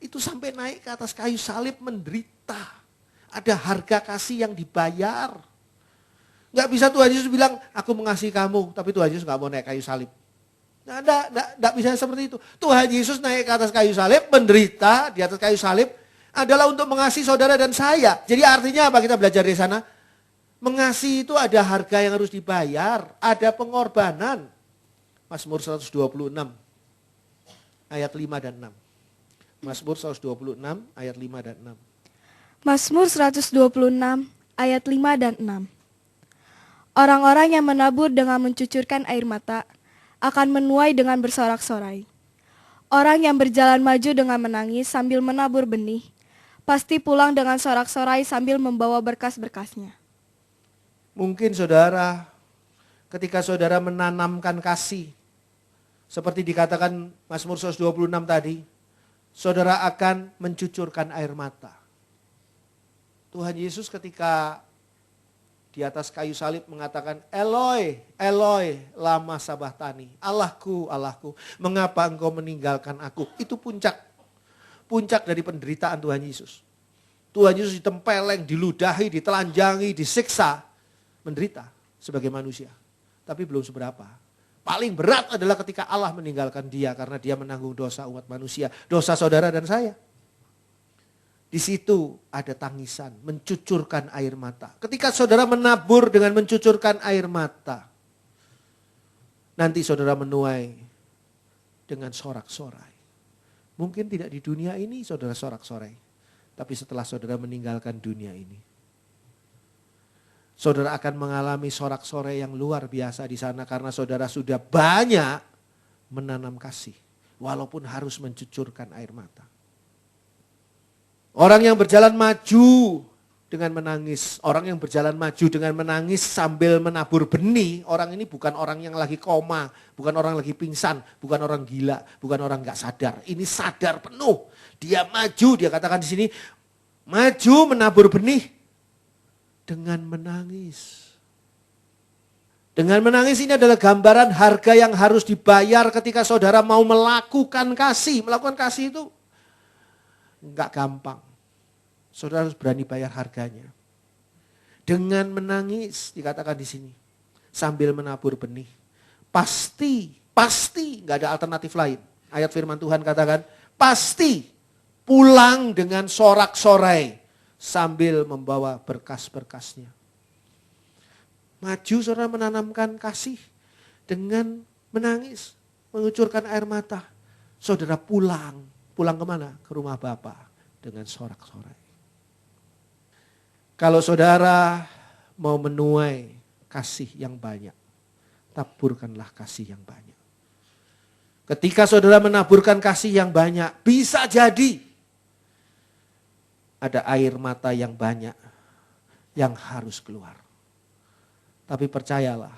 itu sampai naik ke atas kayu salib menderita. Ada harga kasih yang dibayar. Gak bisa Tuhan Yesus bilang, aku mengasihi kamu, tapi Tuhan Yesus gak mau naik kayu salib. Tidak bisa seperti itu. Tuhan Yesus naik ke atas kayu salib, menderita di atas kayu salib, adalah untuk mengasihi saudara dan saya. Jadi artinya apa kita belajar di sana? Mengasihi itu ada harga yang harus dibayar, ada pengorbanan. Mazmur 126 ayat 5 dan 6. Mazmur 126 ayat 5 dan 6. Mazmur 126 ayat 5 dan 6. Orang-orang yang menabur dengan mencucurkan air mata akan menuai dengan bersorak-sorai. Orang yang berjalan maju dengan menangis sambil menabur benih, pasti pulang dengan sorak-sorai sambil membawa berkas-berkasnya. Mungkin saudara, ketika saudara menanamkan kasih, seperti dikatakan Mazmur 126 tadi, saudara akan mencucurkan air mata. Tuhan Yesus ketika di atas kayu salib mengatakan, Eloi, Eloi, lama sabachthani. Allahku, Allahku, mengapa engkau meninggalkan aku? Itu puncak dari penderitaan Tuhan Yesus. Tuhan Yesus ditempeleng, diludahi, ditelanjangi, disiksa, menderita sebagai manusia. Tapi belum seberapa. Paling berat adalah ketika Allah meninggalkan dia karena dia menanggung dosa umat manusia, dosa saudara dan saya. Di situ ada tangisan, mencucurkan air mata. Ketika saudara menabur dengan mencucurkan air mata, nanti saudara menuai dengan sorak-sorai. Mungkin tidak di dunia ini saudara sorak-sorai, tapi setelah saudara meninggalkan dunia ini, saudara akan mengalami sorak-sorai yang luar biasa di sana karena saudara sudah banyak menanam kasih, walaupun harus mencucurkan air mata. Orang yang berjalan maju dengan menangis. Orang yang berjalan maju dengan menangis sambil menabur benih. Orang ini bukan orang yang lagi koma, bukan orang lagi pingsan, bukan orang gila, bukan orang gak sadar. Ini sadar penuh. Dia maju, dia katakan di sini, maju menabur benih dengan menangis. Dengan menangis ini adalah gambaran harga yang harus dibayar ketika saudara mau melakukan kasih. Melakukan kasih itu enggak gampang. Saudara harus berani bayar harganya. Dengan menangis, dikatakan di sini. Sambil menabur benih. Pasti enggak ada alternatif lain. Ayat firman Tuhan katakan, pasti pulang dengan sorak-sorai sambil membawa berkas-berkasnya. Maju saudara menanamkan kasih dengan menangis, mengucurkan air mata. Saudara pulang kemana? Ke rumah Bapa dengan sorak-sorai. Kalau saudara mau menuai kasih yang banyak, taburkanlah kasih yang banyak. Ketika saudara menaburkan kasih yang banyak, bisa jadi ada air mata yang banyak yang harus keluar. Tapi percayalah,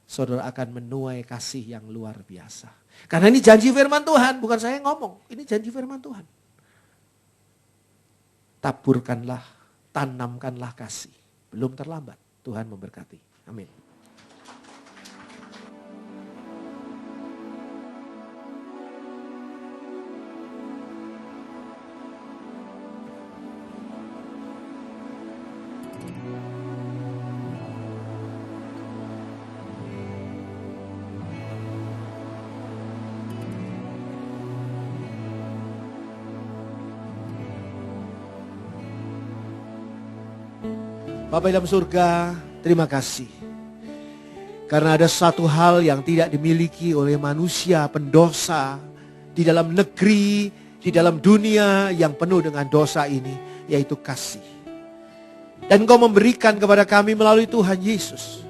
saudara akan menuai kasih yang luar biasa. Karena ini janji firman Tuhan, bukan saya yang ngomong. Ini janji firman Tuhan. Taburkanlah, tanamkanlah kasih. Belum terlambat, Tuhan memberkati. Amin. Bapa dalam surga, terima kasih. Karena ada satu hal yang tidak dimiliki oleh manusia pendosa di dalam negeri, di dalam dunia yang penuh dengan dosa ini, yaitu kasih. Dan Engkau memberikan kepada kami melalui Tuhan Yesus.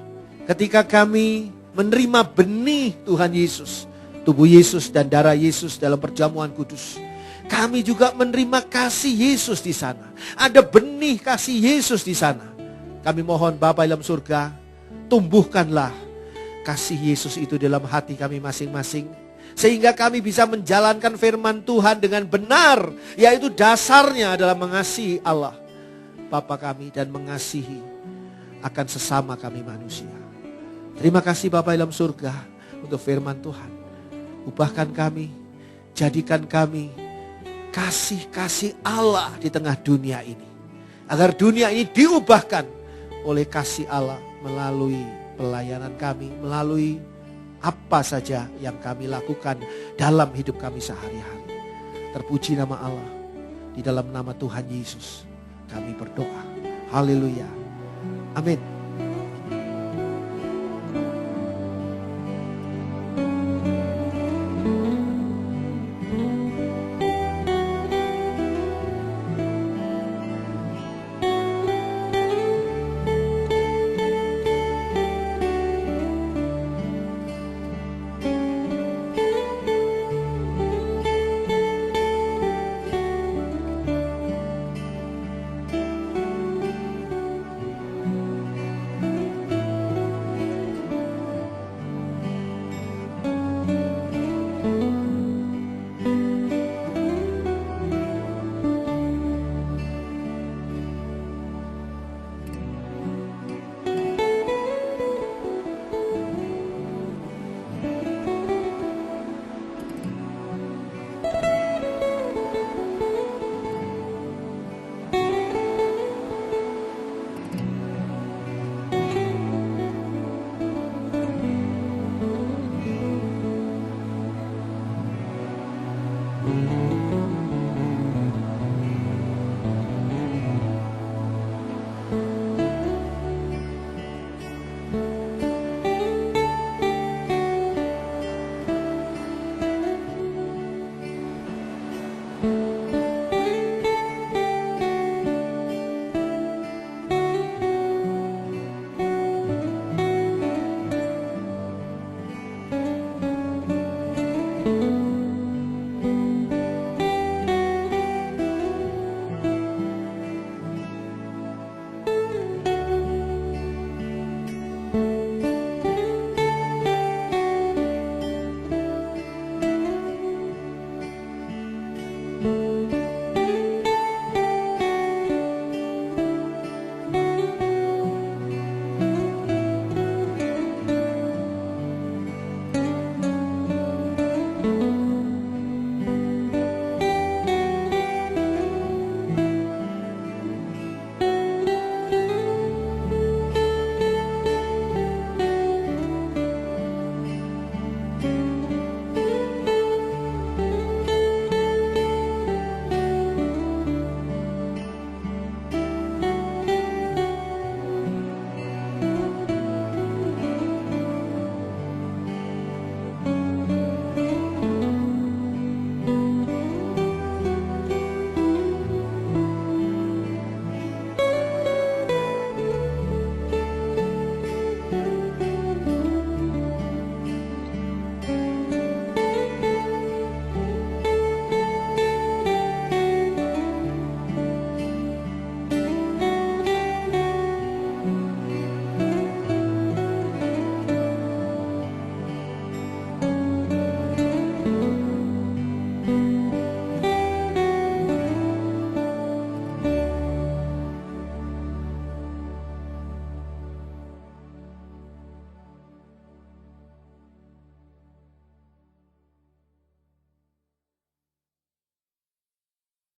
Ketika kami menerima benih Tuhan Yesus, tubuh Yesus dan darah Yesus dalam perjamuan kudus, kami juga menerima kasih Yesus di sana. Ada benih kasih Yesus di sana. Kami mohon Bapa dalam surga, tumbuhkanlah kasih Yesus itu dalam hati kami masing-masing. Sehingga kami bisa menjalankan firman Tuhan dengan benar. Yaitu dasarnya adalah mengasihi Allah Bapa kami dan mengasihi akan sesama kami manusia. Terima kasih Bapa dalam surga untuk firman Tuhan. Ubahkan kami, jadikan kami kasih-kasih Allah di tengah dunia ini. Agar dunia ini diubahkan oleh kasih Allah melalui pelayanan kami, melalui apa saja yang kami lakukan dalam hidup kami sehari-hari. Terpuji nama Allah. Di dalam nama Tuhan Yesus kami berdoa. Haleluya. Amin.